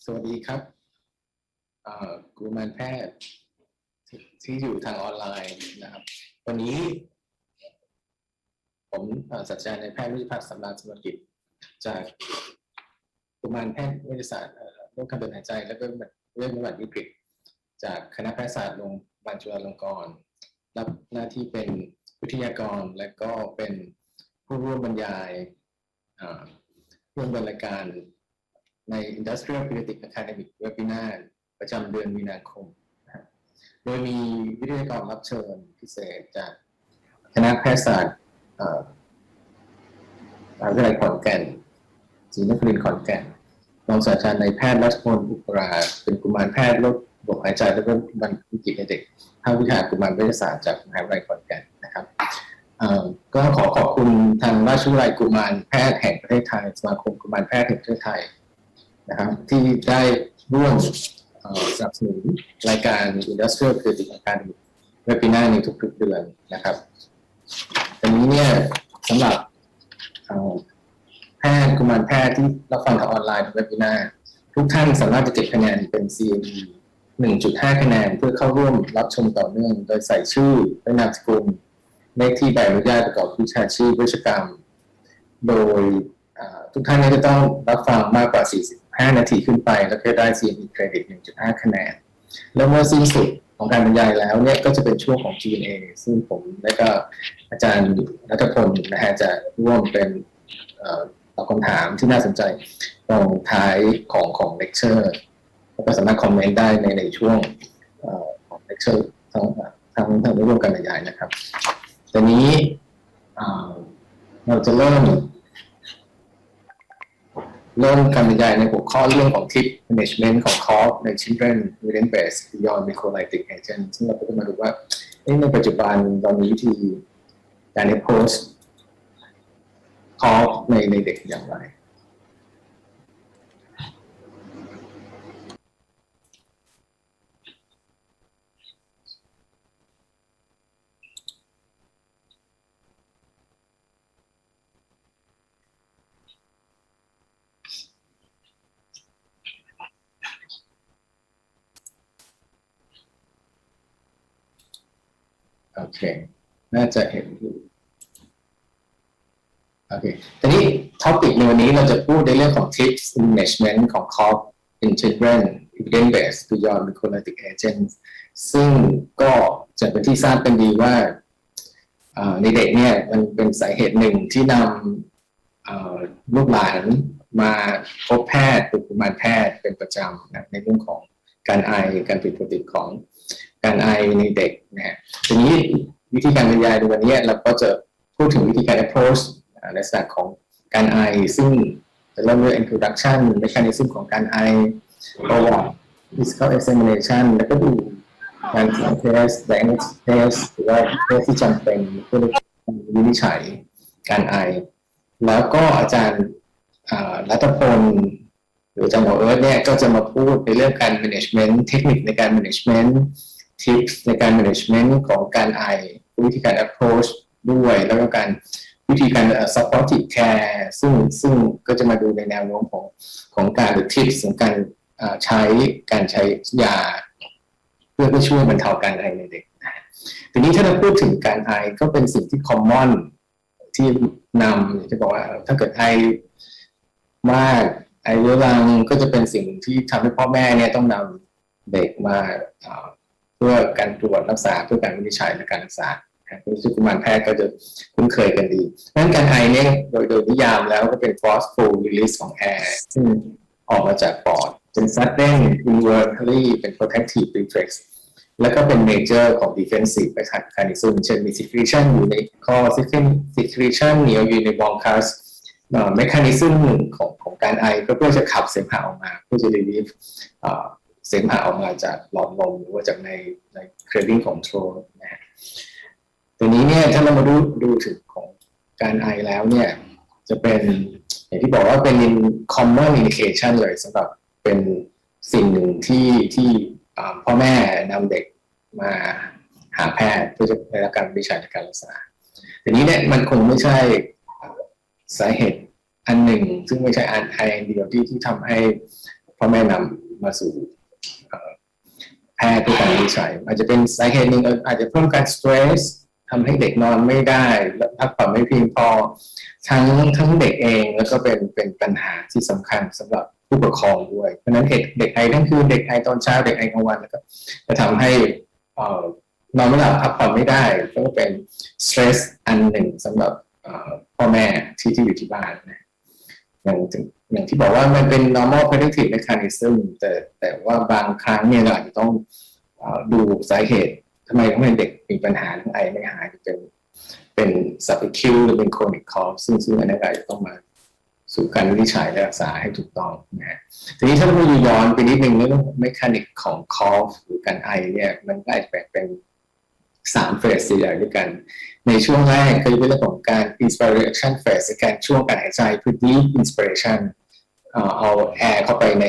สวัสดีครับกุมารแพทย์ที่อยู่ทางออนไลน์นะครับวันนี้ผมศาสตราจารย์นายแพทย์วิพัฒน์สำราญสมกิจจากกุมารแพทย์วิทยาศาสตร์โรคทางเดินหายใจและก็เรื่องวิกฤตจากคณะแพทยศาสตร์โรงพยาบาลจุฬาลงกรณ์รับหน้าที่เป็นวิทยากรและก็เป็นผู้ร่วมบรรยายร่วมบรรยการใน Industrial Pediatric Academic Webinar ประจำเดือนมีนาคมโดยมีวิทยากรรับเชิญพิเศษจากคณะแพทยศาสตร์มหาวิทยาลัยขอนแก่นศรีนครินทร์ขอนแก่นรองศาสตราจารย์นายแพทย์รัชพลอุปราเป็นกุมารแพทย์โรคระบบหายใจและก็บรรวิกฤตในเด็กภาควิชากุมารเวชศาสตร์จากมหาวิทยาลัยขอนแก่นนะครับก็ขอขอบคุณทางราชวิทยาลัยกุมารแพทย์แห่งประเทศไทยสมาคมกุมารแพทย์แห่งประเทศไทยนะครับที่ได้ร่วมสนับสนุนรายการ Industrial Pediatric Academic Webinar ในทุกๆเดือนนะครับตอนนี้เนี่ยสำหรับแพทย์กุมารแพทย์ที่รับฟังทางออนไลน์ Webinar ทุกท่านสามารถจะเก็บคะแนนเป็น CAE 1.5 คะแนนเพื่อเข้าร่วมรับชมต่อเนื่องโดยใส่ชื่อและนามสกุลเลขที่ใบอนุญาตประกอบวิชาชีพเวชกรรมโดยทุกท่านจะต้องรับฟังมากกว่า45 นาทีขึ้นไปแล้วก็ได้ CME เครดิต 1.5 คะแนนแล้วเมื่อสิ้นสุดของการบรรยายแล้วเนี่ยก็จะเป็นช่วงของ Q&A ซึ่งผมและก็อาจารย์รัฐพลนะฮะจะร่วมเป็นตอบคำถามที่น่าสนใจตรงท้ายของเลคเชอร์แล้วก็สามารถคอมเมนต์ได้ในช่วงของเลคเชอร์ทั้งร่วมกันบรรยายนะครับตอนนี้เราจะเริ่มการบรรยายในหัวข้อเรื่องของ tip management ของ cough ใน children evidence based beyond mucolytic agent ซึ่งเราก็จะมาดูว่าในปัจจุบันเรามีวิธีการ approach cough ในเด็กอย่างไรโอเคน่าจะเห็นอยู่โอเคทีนี้ท็อปิกในวันนี้เราจะพูดในเรื่องของ tips management ของ cough in children evidence based beyond mucolytic agents ซึ่งก็จะเป็นที่ทราบกันดีว่าในเด็กเนี่ยมันเป็นสาเหตุหนึ่งที่นำลูกหลานมาพบแพทย์หรือกุมารแพทย์เป็นประจำนะในเรื่องของการไอการผิดปกติของการไอในเด็กนะฮะทีนี้วิธีการบรรยายในวันนี้เราก็จะพูดถึงวิธีการ approach ในลักษณะของการไอซึ่งจะเริ่มด้วย introduction mechanism ของการไอประวัติ physical examination แล้วก็ดูการทำ test diagnostic test หรือว่า test ที่จำเป็นเพื่อวินิจฉัยการไอแล้วก็อาจารย์รัตพลหรืออาจารย์หมอเอิร์ธเนี่ยก็จะมาพูดในเรื่องการ management เทคนิคในการ management tips ในการ management ของการไอวิธีการ approach ด้วยแล้วก็การวิธีการ supportive care ซึ่งก็จะมาดูในแนวโน้มของการหรือ tips ของการใช้ยาเพื่อช่วยบรรเทาการไอในเด็กทีนี้ถ้าเราพูดถึงการไอก็เป็นสิ่งที่ common ที่นำจะบอกว่าถ้าเกิดไอมากไอเรื้อรังก็จะเป็นสิ่งที่ทำให้พ่อแม่เนี่ยต้องนำเด็กมาเพื่อการตรวจรักษาเพื่อการวินิจฉัยและการรักษาซึ่งกุมารแพทย์ก็จะคุ้นเคยกันดีงั้นการไอเนี่ยโดยนิยามแล้วก็เป็น forceful release ของแอร์ซึ่งออกมาจากปอดเป็น sudden involuntary เป็น protective reflex แล้วก็เป็น major ของ defensive mechanism เช่นมี secretion อยู่ในคอ secretion เหนียวอยู่ใน bronchus mechanism หนึ่งของการไอก็เพื่อจะขับเสมหะออกมาเพื่อจะ relieve เสมหะออกมาจากหลอดลมหรือว่าจากใน craving control นะฮะตัวนี้เนี่ยถ้าเรามาดูถึงของ การไอแล้วเนี่ยจะเป็นอย่างที่บอกว่าเป็น common indication เลยสำหรับเป็นสิ่งหนึ่งที่พ่อแม่นำเด็กมาหาแพทย์เพื่อจะได้รับการวินิจฉัยในการรักษาทีนี้เนี่ยมันคงไม่ใช่สาเหตุอันหนึ่งซึ่งไม่ใช่อันเดียวที่ทำให้พ่อแม่นำมาสู่แพทย์เพื่อการวินิจฉัยอาจจะเป็นสาเหตุหนึ่งอาจจะเพิ่มการสเตรสทำให้เด็กนอนไม่ได้พักผ่อนไม่เพียงพอทั้งเด็กเองแล้วก็เป็นปัญหาที่สำคัญสำหรับผู้ปกครองด้วยเพราะนั้นเด็กไอทั้งคืนเด็กไอตอนเช้าเด็กไอกลางวันแล้วก็จะทำให้นอนไม่หลับพักผ่อนไม่ได้ก็เป็นสเตรสอันหนึ่งสำหรับพ่อแม่ที่อยู่ที่บ้านนะอย่างที่บอกว่ามันเป็น normal protective mechanism แต่ว่าบางครั้งเนี่ยเราอาจจะต้องดูสาเหตุทำไมเด็กมีปัญหาเรื่องไอไม่หายเป็น subacute หรือเป็น chronic cough ซึ่งอันนั้นอาจจะต้องมาสู่การวินิจฉัยและรักษาให้ถูกต้องนะฮะทีนี้ถ้าเราย้อนไปนิดนึงเรื่อง mechanic ของ cough หรือการไอเนี่ยมันก็อาจจะแบ่งเป็น3 เฟสอย่างด้วยกันในช่วงแรกก็จะเป็นเรื่องของการ inspiration phase การช่วงการหายใจคือ deep inspiration เอาแอร์เข้าไปใน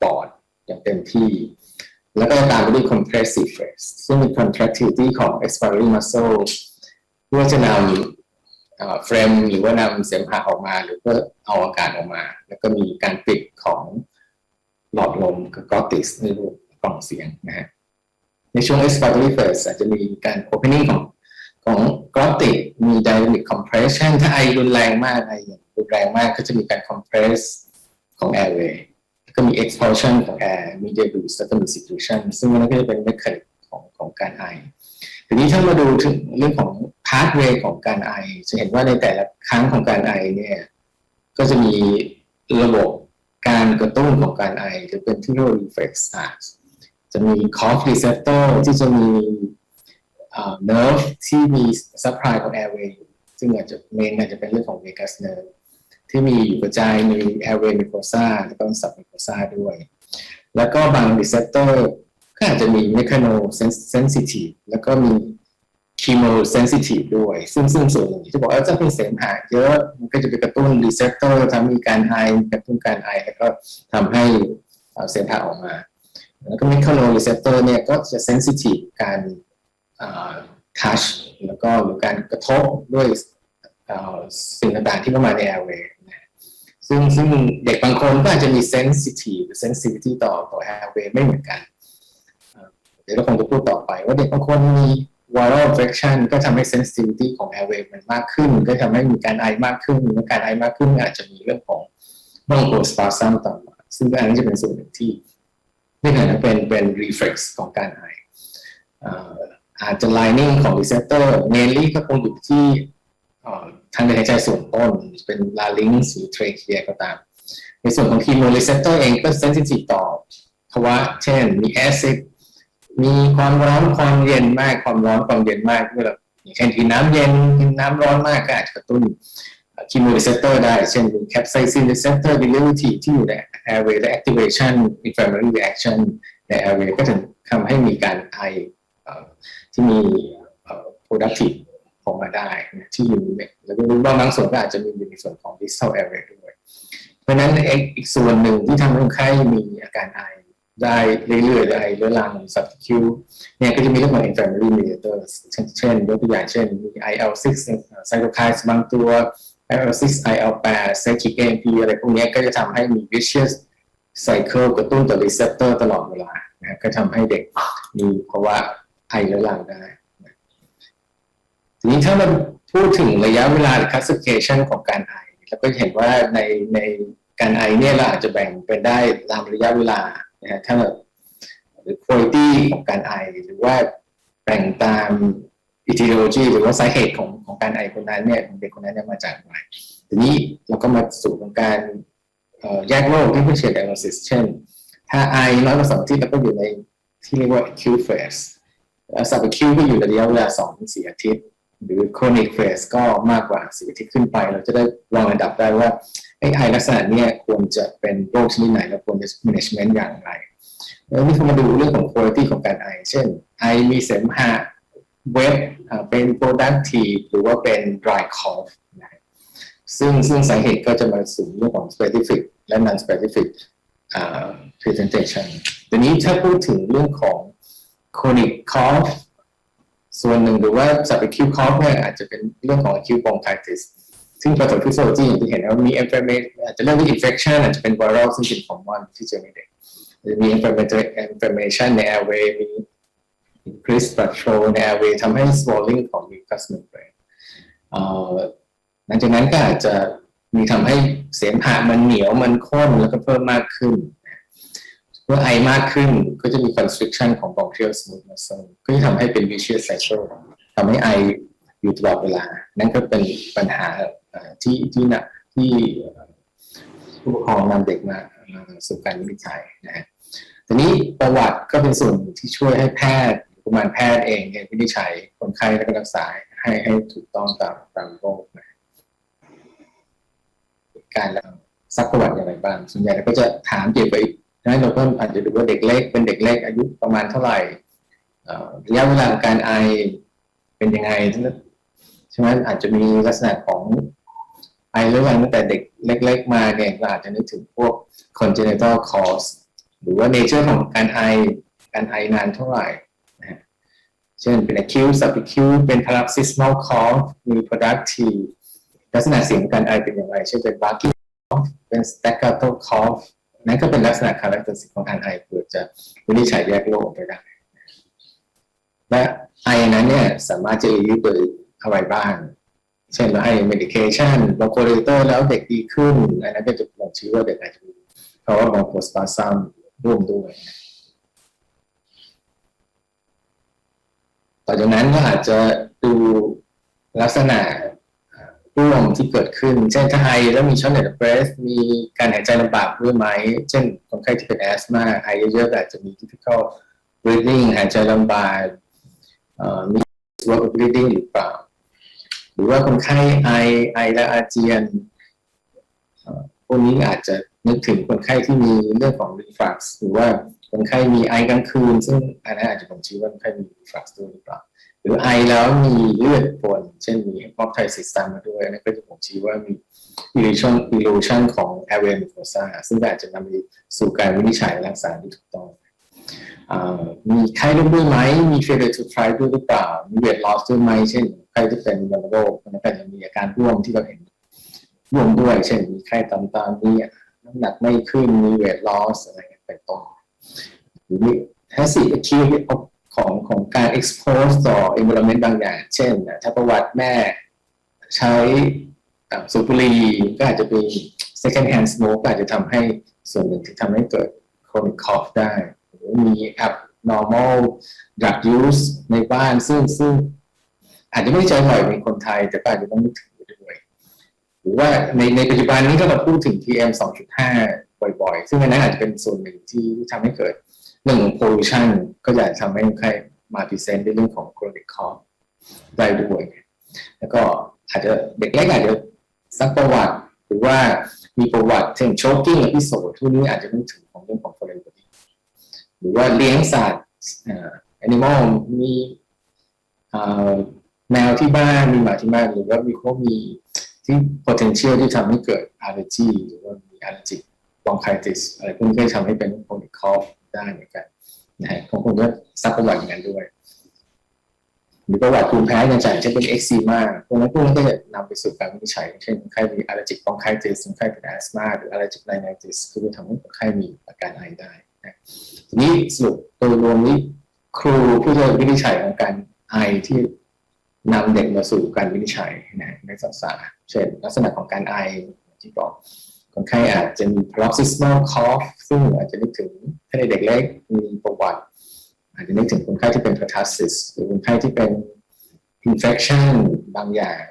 ปอดอย่างเต็มที่แล้วก็ตามไปด้วย compressive phase ซึ่งมี contractilityของ expiring muscle เพื่อจะนำเฟรมหรือว่านำเสมหะออกมาหรือว่าเอาอากาศออกมาแล้วก็มีการปิดของหลอดลมกับ glottis ในรูปกล่องเสียงนะฮะในช่วง expiratory phase อาจจะมีการ opening ของ glottis มี dynamic compression ถ้าไอรุนแรงมากไอรุนแรงมากก็จะมีการ compress ของ airway ก็มี expulsion ของ air มี debris แล้วก็มี secretion ซึ่งมันก็จะเป็น mechanic ของการไอทีนี้ถ้ามาดูถึงเรื่องของ pathway ของการไอจะเห็นว่าในแต่ละครั้งของการไอเนี่ยก็จะมีระบบการกระตุ้นของการไอหรือเป็นที่เรียกว่า reflex arch จะมี cough receptor ที่จะมีnerve ที่มี supply ของ airway ซึ่งอาจจะเป็นเรื่องของ vagus nerve ที่มีอยู่กระจายใน airway mucosa แล้วก็ submucosa ด้วยแล้วก็บาง receptor ก็อาจจะมี mechano sensitive แล้วก็มี chemo sensitive ด้วยซึ่งส่วนหนึ่งที่บอกว่าจะเป็นเสมหะเยอะมันก็จะไปกระตุ้น receptor ทำให้มีการไอกระตุ้นการไอแล้วก็ทำให้เสมหะออกมาแล้วก็ mechano receptor เนี่ยก็จะ sensitive การtouch แล้วก็หรือการกระทบด้วยสิ่งต่างๆที่เข้ามาใน airway ซึ่งเด็กบางคนก็อาจจะมี sensitivity ต่อ airway ไม่เหมือนกันเดี๋ยวเราคงจะพูดต่อไปว่าเด็กบางคนมี viral infection ก็ทำให้ sensitivity ของ airway มันมากขึ้นก็ทำให้มีการไอมากขึ้นเมื่อการไอมากขึ้นอาจจะมีเรื่องของ bronchospasm ต่อมาซึ่งอันนี้จะเป็นส่วนหนึ่งที่นี่ถือว่าเป็น reflex ของการไออาจจะ lining ของ receptor mainly ก็คงอยู่ที่ทางเดินหายใจส่วนต้นเป็น larynx หรือ trachea ก็ตามในส่วนของ chemoreceptor เองก็ sensitive ต่อภาวะเช่นมี acid มีความร้อนความเย็นมากความร้อนความเย็นมากเมื่อเราอย่างเช่นกินน้ำเย็นกินน้ำร้อนมากก็อาจจะกระตุ้น chemoreceptor ได้เช่น capsaicin receptor derivative ที่อยู่ใน airway และ activation inflammatory reaction ใน airway ก็จะทำให้มีการไอที่มี productive ออกมาได้ที่อยู่แล้วก็บางส่วนก็อาจจะมีอยู่ในส่วนของ distal airway ด้วยเพราะฉะนั้นอีกส่วนหนึ่งที่ทำให้คนไข้มีอาการไอได้เรื่อยๆไอเรื้อรัง subacute เนี่ยก็จะมีเรื่องของ inflammatory mediators เช่นยกตัวอย่างเช่นมี IL-6 cytokines บางตัว IL-6 IL-8 cyclic AMP อะไรพวกนี้ก็จะทำให้มี vicious cycle กระตุ้นต่อ receptor ตลอดเวลานะก็ทำให้เด็กมีภาวะไอเรื้อรังได้ทีนี้ถ้าเราพูดถึงระยะเวลา classification ของการไอเราก็เห็นว่าในการไอเนี่ยเราอาจจะแบ่งเป็นได้ตามระยะเวลานะฮะถ้าหรือ quality ของการไอหรือว่าแบ่งตาม etiology หรือว่าสาเหตุของการไอคนนั้นเนี่ยเด็กคนนั้นเนี่ยมาจากอะไรทีนี้เราก็มาสู่การแยกโรค differential diagnosis เช่นถ้าไอน้อยกว่า2 อาทิตย์เราก็อยู่ในที่เรียกว่า acute phase แล้ว subacute ก็อยู่ในระยะเวลา 2-4 อาทิตย์หรือ chronic phase ก็มากกว่า10 อาทิตย์ขึ้นไปเราจะได้วางระดับได้ว่าไอลักษณะนี้ควรจะเป็นโรคชนิดไหนแล้วควรจะ management อย่างไรแล้วนี่เขามาดูเรื่องของ quality ของการไอเช่นไอมีเสมหะเวทเป็น productive หรือว่าเป็น dry cough นะ ซึ่งสาเหตุก็จะมาสู่เรื่องของ specific และ non specific presentation ทีนี้ถ้าพูดถึงเรื่องของ chronic cough ส่วนหนึ่งหรือว่า subacute cough เนี่ยอาจจะเป็นเรื่องของ acute bronchitis ซึ่ง pathophysiology อย่างที่เห็นว่ามี inflammation อาจจะเริ่มที่ infection อาจจะเป็น viral ซึ่งเป็น common ที่เจอในเด็กมี inflammation ใน airway มี increased blood flow ใน airway ทำให้ swelling ของ mucous membrane หลังจากนั้นก็อาจจะมีทำให้เสมหะมันเหนียวมันข้นแล้วก็เพิ่มมากขึ้นเมื่อไอมากขึ้นก็จะมี constriction ของ bronchial smooth muscle ก็จะทำให้เป็น vicious cycle ทำให้ไออยู่ตลอดเวลานั่นก็เป็นปัญหาที่หนักที่ผู้ปกครองนำเด็กมาสู่การวินิจฉัยนะฮะทีนี้ประวัติก็เป็นส่วนที่ช่วยให้แพทย์กุมารแพทย์เองวินิจฉัยคนไข้และก็รักษาให้ถูกต้องตามโรคนะการซักประวัติอย่างไรบ้างส่วนใหญ่เราก็จะถามเกี่ยวกับนั้นเราก็อาจจะดูว่าเด็กเล็กเป็นเด็กเล็กอายุประมาณเท่าไหร่ระยะเวลาการไอเป็นยังไงใช่ไหมอาจจะมีลักษณะของไอเรื้อรังตั้งแต่เด็กเล็กๆมาเนี่ยเราอาจจะนึกถึงพวก congenital cause หรือว่า nature ของการไอนานเท่าไหร่นะเช่นเป็น acute subacute เป็น paroxysmal cough มี productive ลักษณะเสียงการไอเป็นอย่างไรเช่นเป็น barking cough เป็น staccato cough นั่นก็เป็นลักษณะ characteristic ของการไอเพื่อจะวินิจฉัยแยกโรคออกไปได้และไอนั้นเนี่ยสามารถจะรีลิฟโดยอะไรบ้างเช่นเราให้ medication bronchodilator แล้วเด็กดีขึ้นอันนั้นก็จะบ่งชี้ว่าเด็กอาจจะมีภาวะ bronchospasm ร่วมด้วยต่อจากนั้นก็อาจจะดูลักษณะร่วมที่เกิดขึ้นเช่นถ้าไอแล้วมี shortness of breath มีการหายใจลำบากด้วยไหมเช่นคนไข้ที่เป็นแอสมาไอเยอะๆอาจจะมี difficult breathing หายใจลำบากมี work of breathing หรือเปล่าหรือว่าคนไข้ไอและอาเจียนพวกนี้อาจจะนึกถึงคนไข้ที่มีเรื่องของ reflux หรือว่าคนไข้มีไอกลางคืนซึ่งอันนั้นอาจจะบ่งชี้ว่าคนไข้มี reflux ด้วยหรือเปล่าหรือไอแล้วมีเลือดปนเช่นมี epilepsy ตามมาด้วยนั่นก็จะบ่งชี้ว่ามี erosion ของ airway mucosa ซึ่งอาจจะนำไปสู่การวินิจฉัยรักษาที่ถูกต้องมีไข้ร่วมด้วยไหมมี failure to thrive ด้วยหรือเปล่ามี weight loss ด้วยไหมเช่นไข้ที่เป็นวัณโรคมันก็จะมีอาการร่วมที่เราเห็นร่วมด้วยเช่นมีไข้ต่ำๆมีน้ำหนักไม่ขึ้นมี weight loss อะไรเป็นต้นหรือมี passive acute ของการ expose ต่อ environment บางอย่างเช่นถ้าประวัติแม่ใช้สูบบุหรี่ก็อาจจะเป็น second hand smoke ก็อาจจะทำให้ส่วนหนึ่งที่ทำให้เกิด chronic cough ได้หรือมี abnormal drug use ในบ้านซึ่งอาจจะไม่เจอบ่อยในคนไทยแต่ก็อาจจะต้องนึกถึงด้วยหรือว่าในปัจจุบันนี้ก็เราพูดถึง PM 2.5 บ่อยๆซึ่งอันนั้นอาจจะเป็นส่วนหนึ่งที่ทำให้เกิดเรื่องของ pollution ก็จะทำให้คนไข้มาพรีเซนต์ในเรื่องของ chronic cough ได้ด้วยแล้วก็อาจจะเด็กเล็กอาจจะซักประวัติหรือว่ามีประวัติเช่น choking episode ทุกนี้อาจจะต้องถึงของเรื่องของ foreign body หรือว่าเลี้ยงสัตว์animal มีแมวที่บ้านมีหมาที่บ้านหรือว่ามีที่ potential ที่ทำให้เกิด allergy หรือว่ามี allergic bronchitis อะไรพวกนี้ก็ทำให้เป็น chronic cough ได้เหมือนกันนะฮะบางคนก็ซักประวัติอย่างนั้นด้วยหรือประวัติภูมิแพ้อย่างเช่นเป็น eczema พวกนั้นก็จะนำไปสู่การวินิจฉัยเช่นคนไข้มี allergic bronchitis คนไข้เป็น asthma หรือ allergic rhinitis ก็จะทำให้คนไข้มีอาการไอได้นะทีนี้สรุปโดยรวมนี้ครูผู้จะวินิจฉัยของการไอที่นำเด็กมาสู่การวินิจฉัยนะในศึกษาเช่นลักษณะของการไอที่บอกคนไข้อาจจะมี paroxysmal cough ซึ่งอาจจะนึกถึงถ้าในเด็กเล็กมีประวัติอาจจะนึกถึงคนไข้ที่เป็น pertussis หรือคนไข้ที่เป็น infection บางอย่าง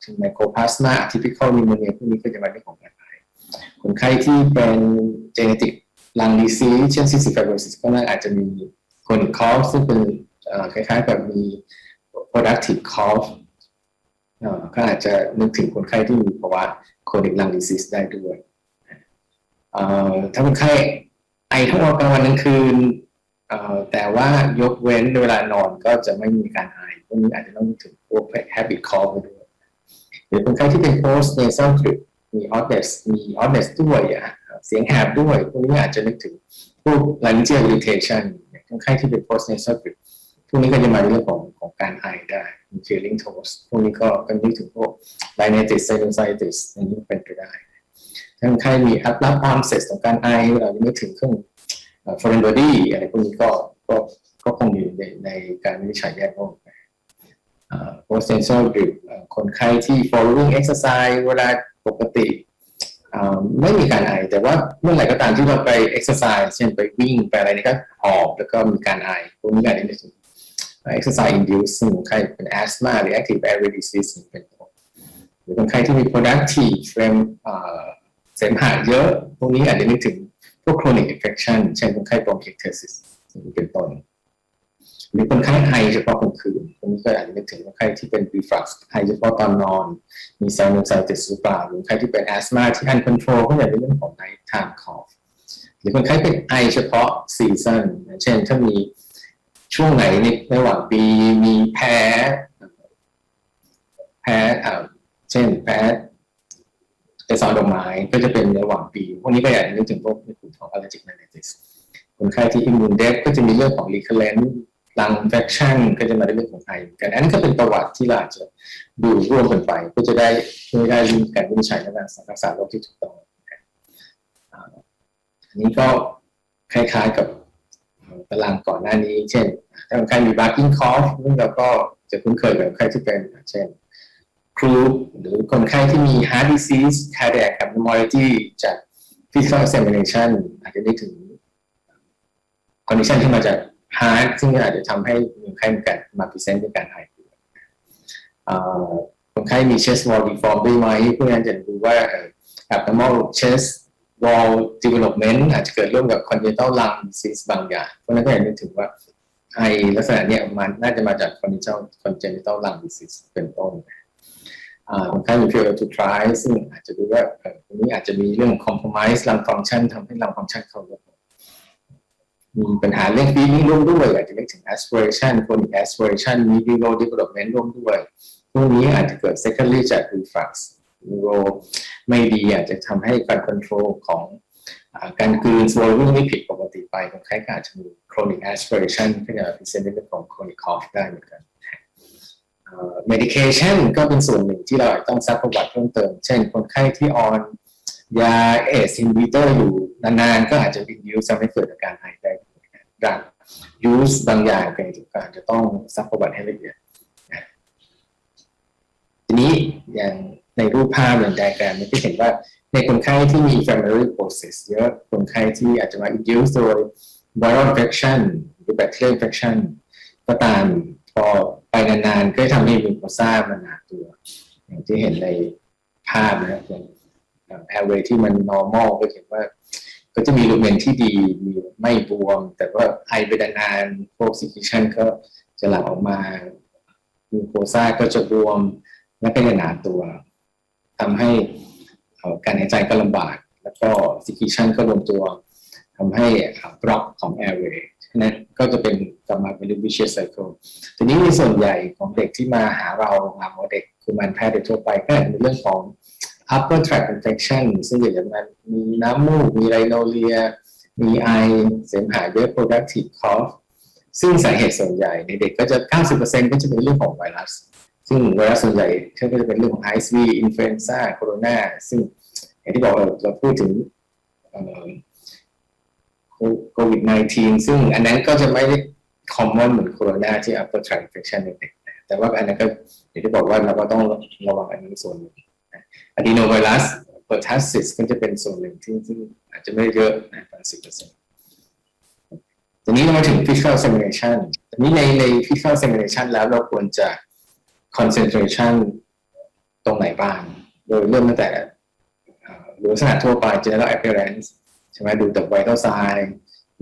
เช่น mycoplasma atypical pneumonia พวกนี้ก็จะมาในของการไอคนไข้ที่เป็น genetic lung disease เช่น cystic fibrosis ก็อาจจะมี chronic cough ซึ่งเป็นคล้ายๆกับมี productive cough ก็อาจจะนึกถึงคนไข้ที่มีภาวะ chronic lung disease ได้ด้วยถ้าคนไข้ไอทั้งวันกลางวันกลางคืนแต่ว่ายกเว้นเวลานอนก็จะไม่มีการไอพวกนี้อาจจะต้องนึกถึงพวก habit cough ไปด้วย หรือคนไข้ที่เป็น post nasal drip มี oddness ด้วยเสียงแหบด้วยพวกนี้อาจจะนึกถึงพวก laryngeal irritation คนไข้ที่เป็น post nasal drip พวกนี้ก็จะมาในเรื่องของการไอได้มี clearing toast พวกนี้ก็นึกถึงพวก rhinitis sinusitis อันนี้เป็นไปได้ถ้าคนไข้มีรับ onset ของการไอเราจะนึกถึงเครื่อง foreign body อะไรพวกนี้ก็คงอยู่ในการวินิจฉัยแยกออกpost nasal drip คนไข้ที่ following exercise เวลาปกติไม่มีการไอแต่ว่าเมื่อไหร่ก็ตามที่เราไป exercise เช่นไปวิ่งไปอะไรนี่ก็หอบแล้วก็มีการไอพวกนี้อาจจะเป็น exercise induced ซึ่งคนไข้เป็น asthma หรือ active airway disease เป็นต้นหรือคนไข้ที่มี productive เสมหะเยอะพวกนี้อาจจะนึกถึงพวก chronic infection เช่นคนไข้ bronchiectasis เป็นต้นหรือคนไข้ไอเฉพาะกลางคืนตรงนี้ก็อาจจะนึกถึงคนไข้ที่เป็น reflux ไอเฉพาะตอนนอนมี sinusitis หรือเปล่าหรือคนไข้ที่เป็น asthma ที่ uncontrolled ก็อาจจะเป็นเรื่องของ night time cough หรือคนไข้เป็นไอเฉพาะ season เช่นถ้ามีช่วงไหนในระหว่างปีมีแพ้เช่นแพ้เกสรดอกไม้ก็จะเป็นระหว่างปีพวกนี้ก็อยากจะนึกถึงพวกในกลุ่มของ allergic rhinitis คนไข้ที่ immune deaf ก็จะมีเรื่องของ recurrent lung infection ก็จะมาในเรื่องของไอกันอันนั้นก็เป็นประวัติที่เราจะดูร่วมกันไปเพื่อจะได้ลิงก์การวินิจฉัยและการรักษาโรคที่ถูกต้องอันนี้ก็คล้ายๆกับตารางก่อนหน้านี้เช่นถ้าคนไข้มี barking cough เราก็จะคุ้นเคยกับคนไข้ที่เป็นเช่นครูหรือคนไข้ที่มี heart disease cardiac abnormality จาก physical examination อาจจะได้ถึง condition ที่มาจาก heart ซึ่งอาจจะทำให้คนไข้มา present ด้วยการไอคนไข้มี chest wall deform ด้วยไหมเพื่อจะดูว่า abnormal chest wall development อาจจะเกิดร่วมกับ congenital lung disease บางอย่างเพราะนั้นก็อยากนึกถึงว่าไอลักษณะนี้มันน่าจะมาจาก congenital lung disease เป็นต้นคนไข้มี failure to try ซึ่งอาจจะดูว่าตรงนี้อาจจะมีเรื่อง compromise lung function ทำให้ lung function เขาลดมีปัญหาเรื่อง feeling ร่วมด้วยอาจจะนึกถึง aspiration chronic aspiration มี neuro development ร่วมด้วยพวกนี้อาจจะเกิด secondary จาก reflux neuro ไม่ดีอาจจะทำให้การ control ของการกลืน swallowing ไม่ผิดปกติไปคนไข้อาจจะมี chronic aspiration ก็จะเป็นเรื่องของ chronic cough ได้เหมือนกันmedication ก็เป็นส่วนหนึ่งที่เราต้องซักประวัติเพิ่มเติมเช่นคนไข้ที่ออนยา ACE inhibitor อยู่นานๆก็อาจจะ induce ทำให้เกิดอาการไอได้การ use บางอย่างเป็นการจะต้องซักประวัติให้ละเอียดทีนี้อย่างในรูปภาพอย่างไดอะแกรมที่เห็นว่าในคนไข้ที่มี family process เยอะคนไข้ที่อาจจะมา induce โดย viral infection หรือ bacterial infection ก็ตามพอไปนานๆก็ทำให้มีโคซ่ามันหนาตัวอย่างที่เห็นในภาพนะครับอย่างairway ที่มัน normal ก็เห็นว่าก็จะมีลูเมนที่ดีมีไม่บวมแต่ว่าไอไปนานๆพวก secretion ก็จะหลั่งออกมามีโคซ่าก็จะบวมและก็จะหนาตัวทำให้การหายใจก็ลำบากแล้วก็ secretion ก็รวมตัวทำให้บล็อกของ airway นั้นก็จะเป็นกลับมาเป็น vicious cycle ทีนี้ในส่วนใหญ่ของเด็กที่มาหาเราหาเด็กกุมารแพทย์โดยทั่วไปก็อาจจะเป็นเรื่องของ upper tract infection ซึ่งเดี๋ยวมันมีน้ำมูกมีไรโนเลียมีไอเสมหะเยอะ productive cough ซึ่งสาเหตุส่วนใหญ่ในเด็กก็จะ 90% ก็จะเป็นเรื่องของไวรัสซึ่งไวรัสส่วนใหญ่ก็จะเป็นเรื่องของ RSV influenza corona ซึ่งอย่างที่บอกเราพูดถึงโควิด -19 ซึ่งอันนั้นก็จะไม่ได้ common เหมือนโคโรนาที่ upper tract infection ในเด็กแต่ว่าอันนั้นก็อย่างที่บอกว่าเราก็ต้องระวังอันนี้ส่วนหนึ่งadenovirus pertussis ก็จะเป็นส่วนหนึ่งที่อาจจะไม่เยอะนะประมาณ 10%ทีนี้เรามาถึง physical examination ทีนี้ใน physical examination แล้วเราควรจะ concentration ตรงไหนบ้างโดยเริ่มตั้งแต่ลักษณะทั่วไป general appearance ใช่ไหมดูแต่ vital sign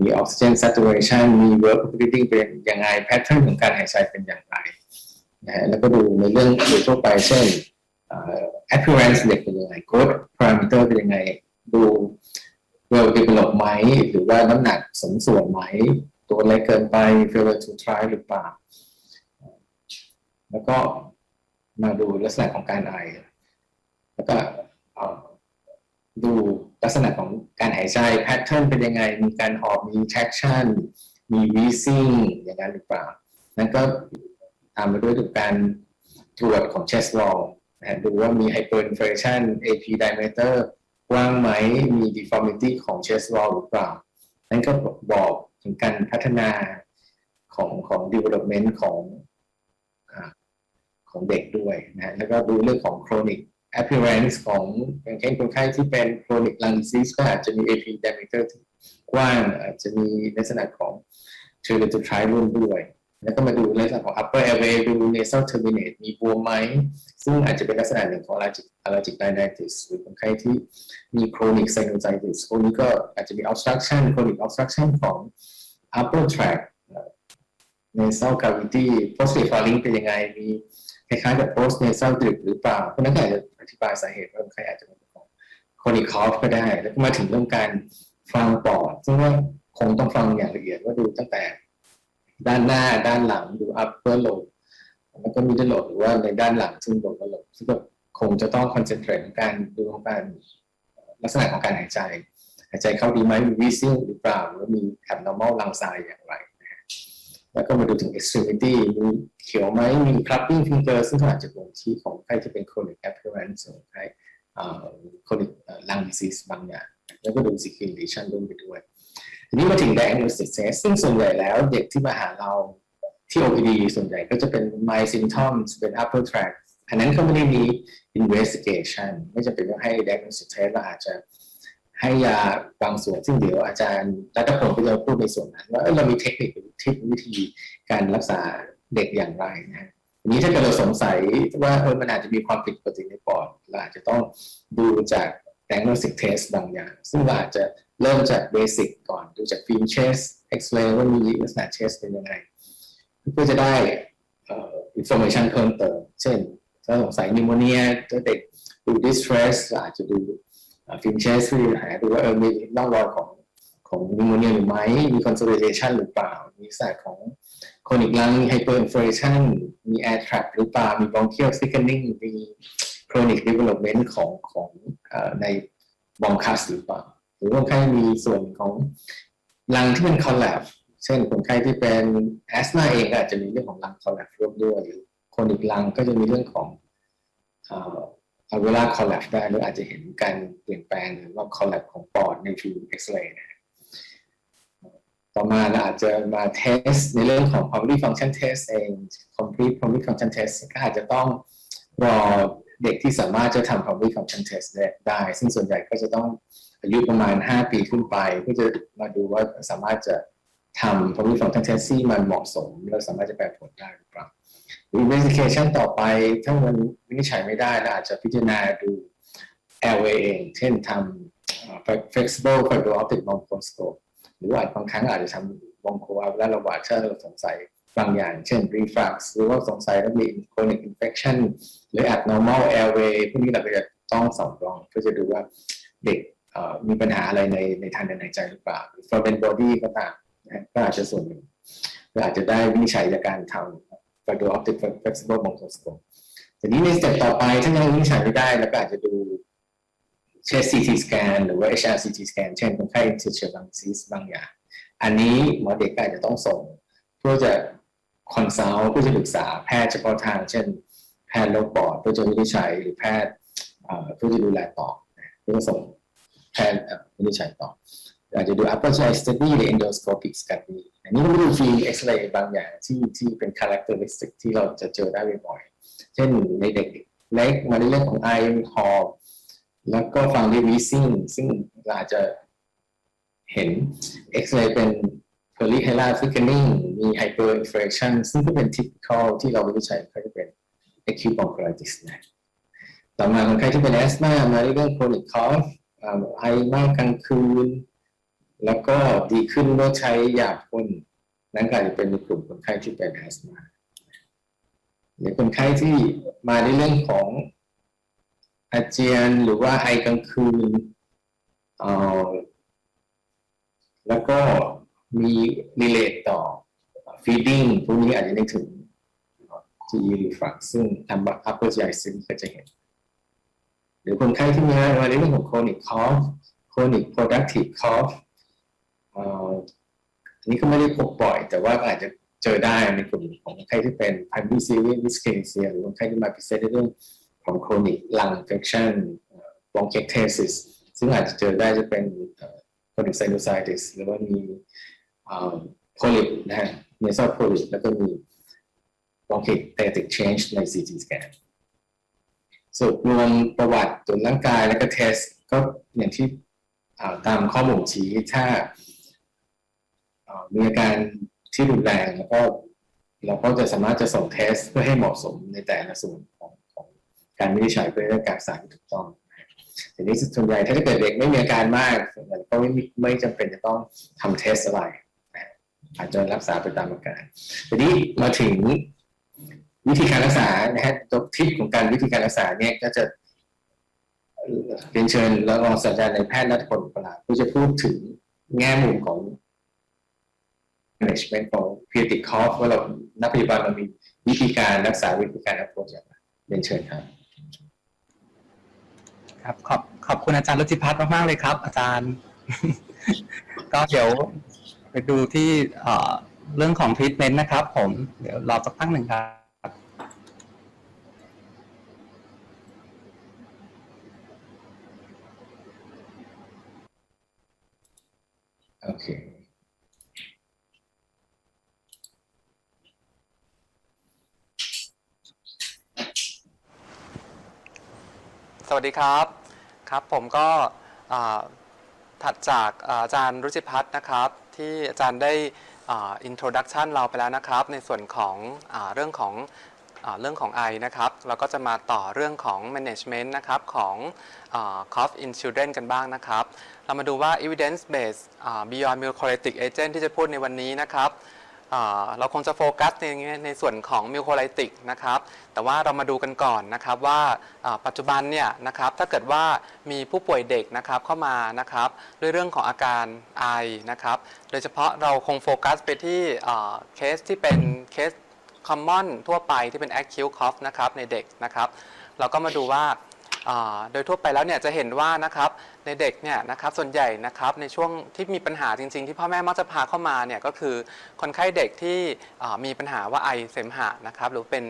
มี oxygen saturation มี work breathing เป็นยังไง pattern ของการหายใจเป็นอย่างไรนะแล้วก็ดูในเรื่องโดยทั่วไปเช่นappearance เด็กเป็นยังไง growth parameter เป็นยังไงดู well develop ไหมหรือว่าน้ำหนักสมส่วนไหมตัวเล็กเกินไป failure to try หรือเปล่าแล้วก็มาดูลักษณะของการไอ แล้วก็ดูลักษณะของการหายใจแพทเทิร์นเป็นยังไงมีการหอบมี traction มี wheezing อย่างนั้นหรือเปล่านั้นก็ตามมาด้วยการตรวจของ chest wall นะดูว่ามี hyperinflation AP diameter กว้างไหมมี deformity ของ chest wall หรือเปล่านั่นก็บอกถึงการพัฒนาของ development ของเด็กด้วยนะแล้วก็ดูเรื่องของ chronic appearance ของอย่างเช่นคนไข้ที่เป็น chronic lung disease ก็อาจจะมี AP diameter ที่กว้างอาจจะมีลักษณะของ tracheotomy ร่วมด้วยแล้วก็มาดูลักษณะของ upper airway ดู nasal terminate มีบวมไหมซึ่งอาจจะเป็นลักษณะหนึ่งของ allergic rhinitis หรือคนไข้ที่มี chronic sinusitis พวกนี้ก็อาจจะมี obstruction chronic obstruction ของ upper tract nasal cavity posterior pharynx เป็นยังไงมีคล้ายๆกับ post nasal drip หรือเปล่าเพราะนั้นก็อาจจะอธิบายสาเหตุว่าคนไข้อาจจะเป็นของ chronic cough ก็ได้แล้วก็มาถึงเรื่องการฟังปอดซึ่งว่าคงต้องฟังอย่างละเอียดว่าดูตั้งแต่ด้านหน้าด้านหลังดู upper lobe แล้วก็ middle lobe หรือว่าในด้านหลังซึ่ง lower lobe ซึ่งก็คงจะต้อง concentrate ในการดูของการลักษณะของการหายใจเข้าดีไหมมี wheezing หรือเปล่าหรือมี abnormal lung size อย่างไรแล้วก็มาดูถึง extremity มีเขียวไหมมี clapping finger ซึ่งอาจจะบ่งชี้ของใครที่เป็น chronic appearance ของใครchronic lung disease บางอย่างแล้วก็ดู circulation ร่วมไปด้วยทีนี้มาถึง diagnostic test ซึ่งส่วนใหญ่แล้วเด็กที่มาหาเราที่ OPD ส่วนใหญ่ก็จะเป็น mild symptoms เป็น upper tract อันนั้นก็ไม่ได้มี investigation ไม่จำเป็นต้องให้ diagnostic test เราอาจจะให้ยาบางส่วนซึ่งเดี๋ยวอาจารย์รัตพงศ์ก็จะพูดในส่วนนั้นว่าเรามีเทคนิคหรือวิธีการรักษาเด็กอย่างไรนะทีนี้ถ้าเกิดเราสงสัยว่ามันอาจจะมีความผิดปกติในปอดเราอาจจะต้องดูจาก diagnostic test บางอย่างซึ่งเราอาจจะเริ่มจากเบสิกก่อนดูจากฟิล์มเชสเอ็กซเรย์ว่ามีลักษณะเชสเป็นยังไงเพื่อจะได้information เพิ่มเติมเช่นถ้าสงสัยนิโมเนียเด็กดู distress อาจจะดูฟิล์มเชสที่หาดูว่ามีร่องรอยของนิโมเนียหรือไม่มี consolidation หรือเปล่ามีสายของ chronic lung hyperinflation มี air trap หรือเปล่ามี bronchial thickening มี chronic development ของใน bronchus หรือเปล่าหรือคนไข้มีส่วนของลังที่เป็น collapse เช่นคนไข้ที่เป็น asthma เองอาจจะมีเรื่องของลัง collapse ร่วมด้วยหรือ chronic lung ก็จะมีเรื่องของalveolar collapse ได้หรืออาจจะเห็นการเปลี่ยนแปลงหรือว่า collapse ของปอดในฟิล์มเอ็กซเรย์นะต่อมาเราอาจจะมาเทสในเรื่องของ pulmonary function test เอง complete pulmonary function test ก็อาจจะต้องรอเด็กที่สามารถจะทำ pulmonary function test ได้ซึ่งส่วนใหญ่ก็จะต้องอายุประมาณ5 ปีขึ้นไปเพื่อจะมาดูว่าสามารถจะทำ pulmonary function test ที่มันเหมาะสมแล้วสามารถจะแปลผลได้หรือเปล่าinvestigation ต่อไปถ้ามันวินิจฉัยไม่ได้เราอาจจะพิจารณาดู airway เองเช่นทำ flexible fiber optic bronchoscope หรือว่าบางครั้งอาจจะทำ bronchoalveolar lavage ถ้าเราสงสัยบางอย่างเช่น reflux หรือว่าสงสัยว่ามี chronic infection หรือ abnormal airway พวกนี้เราก็จะต้องสอบลองเพื่อจะดูว่าเด็กมีปัญหาอะไรในทางเดินหายใจหรือเปล่า foreign body ก็ตามก็อาจจะส่วนหนึ่งก็อาจจะได้วินิจฉัยจากการทำfiber optic flexible bronchoscope ทีนี้ในสเต็ปต่อไปถ้ายังวินิจฉัยไม่ได้เราก็อาจจะดูเช่น CT scan หรือว่า HRCT scan เช่นคนไข้ interstitial lung disease บางอย่างอันนี้หมอเด็กก็อาจจะต้องส่งเพื่อจะคอนซัลท์เพื่อจะปรึกษาแพทย์เฉพาะทางเช่นแพทย์โรคปอดเพื่อจะวินิจฉัยหรือแพทย์เพื่อจะดูแลต่อเพื่อส่งแพทย์วินิจฉัยต่ออาจจะดู upper GI study หรือ endoscopic study อันนี้ก็ดูฟิล์มเอ็กซเรย์บางอย่างที่เป็น characteristic ที่เราจะเจอได้บ่อยๆเช่นในเด็กเล็กมาในเรื่องของไอหอบแล้วก็ฟังด้วย wheezing ซึ่งเราอาจจะเห็นเอ็กซเรย์เป็น peripheral thickening มี hyperinflation ซึ่งก็เป็น typical ที่เราวินิจฉัยก็จะเป็น acute bronchiolitis นะต่อมาคนไข้ที่เป็น asthma มาในเรื่อง chronic cough ไอมากกลางคืนแล้วก็ดีขึ้นเมื่อใช้ยาพ่นนั่นก็อาจจะเป็นในกลุ่มคนไข้ที่เป็น asthma หรือคนไข้ที่มาในเรื่องของอาเจียนหรือว่าไอกลางคืนแล้วก็มีรีเลทต่อ feeding พวกนี้อาจจะนึกถึง GE reflux ซึ่งทำ upper GI ซึ่งก็จะเห็น รือคนไข้ที่มีมาในเรื่องของ chronic cough chronic productive cough อันนี้ก็ไม่ได้พบบ่อยแต่ว่าอาจจะเจอได้ในกลุ่มของคนไข้ที่เป็น primary serious dyskinesia หรือคนไข้ที่มาพิเศษในเรื่องของ chronic lung infection bronchiectasis ซึ่งอาจจะเจอได้จะเป็น chronic sinusitis หรือว่ามีpolyp นะฮะ nasal polyp แล้วก็มี bronchiectatic change ใน CT scan สรุปรวมประวัติตรวจร่างกายและก็เทสก็อย่างที่ตามข้อมูลชี้ถ้ามีอาการที่รุนแรงแล้วก็เราก็จะสามารถจะส่งเทสเพื่อให้เหมาะสมในแต่ละส่วนของการวินิจฉัยเพื่อให้การรักษาที่ถูกต้องทีนี้ส่วนใหญ่ถ้าเกิดเด็กไม่มีอาการมากก็ไม่จำเป็นจะต้องทำเทสอะไรอาจจะรักษาไปตามอาการทีนี้มาถึงวิธีการรักษานะฮะตัวทิศของการวิธีการรักษาเนี่ยก็จะเรียนเชิญรองศาสตราจารย์ในแพทย์ณัฐพล อุปราชผู้จะพูดถึงแง่มุมของ management ของ pediatric cough ว่าเราณปัจจุบันเรามีวิธีการรักษาวิธีการ approach อย่างไรเรียนเชิญครับครับขอบคุณอาจารย์รุจิพัฒน์มากๆเลยครับอาจารย์ ก็เดี๋ยวไปดูที่เรื่องของ treatment นะครับผมเดี๋ยวรอสักพักหนึ่งครับโอเคสวัสดีครับครับผมก็ถัดจากอาจารย์รุจิพัฒน์นะครับที่อาจารย์ได้introduction เราไปแล้วนะครับในส่วนของเรื่องของไอนะครับเราก็จะมาต่อเรื่องของ management นะครับของcough in children กันบ้างนะครับเรามาดูว่า evidence based beyond mucolytic agent ที่จะพูดในวันนี้นะครับเราคงจะโฟกัสในส่วนของมิวโคไลติกนะครับแต่ว่าเรามาดูกันก่อนนะครับว่าปัจจุบันเนี่ยนะครับถ้าเกิดว่ามีผู้ป่วยเด็กนะครับเข้ามานะครับด้วยเรื่องของอาการไอนะครับโดยเฉพาะเราคงโฟกัสไปที่เคสที่เป็นเคส common ทั่วไปที่เป็น acute cough นะครับในเด็กนะครับเราก็มาดูว่าโดยทั่วไปแล้วเนี่ยจะเห็นว่านะครับในเด็กเนี่ยนะครับส่วนใหญ่นะครับในช่วงที่มีปัญหาจริงๆที่พ่อแม่มักจะพาเข้ามาเนี่ยก็คือคนไข้เด็กที่มีปัญหาว่าไอเสมหะนะครับหรือเป็น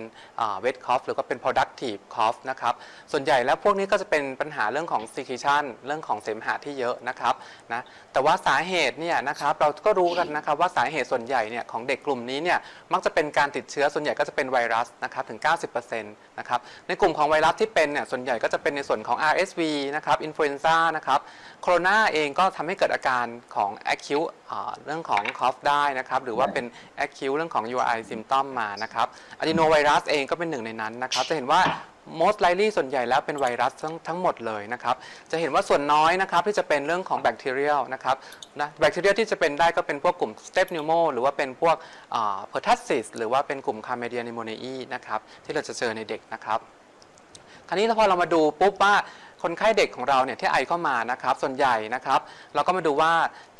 wet cough หรือก็เป็น productive cough นะครับส่วนใหญ่แล้วพวกนี้ก็จะเป็นปัญหาเรื่องของ secretion เรื่องของเสมหะที่เยอะนะครับนะแต่ว่าสาเหตุเนี่ยนะครับเราก็รู้กันนะครับว่าสาเหตุส่วนใหญ่เนี่ยของเด็กกลุ่มนี้เนี่ยมักจะเป็นการติดเชื้อส่วนใหญ่ก็จะเป็นไวรัสนะครับถึง 90% นะครับในกลุ่มของไวรัสที่เป็นเนี่ยส่วนใหญ่ก็จะเป็นในส่วนของ RSV นะครับอินฟลูเอนซ่านะครับโคโรนาเองก็ทำให้เกิดอาการของ acute เรื่องของ cough ได้นะครับหรือว่าเป็น acute เรื่องของ URI symptom มานะครับอะดีโนไวรัสเองก็เป็นหนึ่งในนั้นนะครับจะเห็นว่า most likely ส่วนใหญ่แล้วเป็นไวรัสทั้งหมดเลยนะครับจะเห็นว่าส่วนน้อยนะครับที่จะเป็นเรื่องของแบคทีเรียลนะครับแบคทีเรียที่จะเป็นได้ก็เป็นพวกกลุ่ม Strep pneumo หรือว่าเป็นพวกpertussis หรือว่าเป็นกลุ่ม Chlamydia pneumoniae นะครับที่เราจะเจอในเด็กนะครับคราวนี้พอเรามาดูปุ๊บว่าคนไข้เด็กของเราเนี่ยที่ไอเข้ามานะครับส่วนใหญ่นะครับเราก็มาดูว่า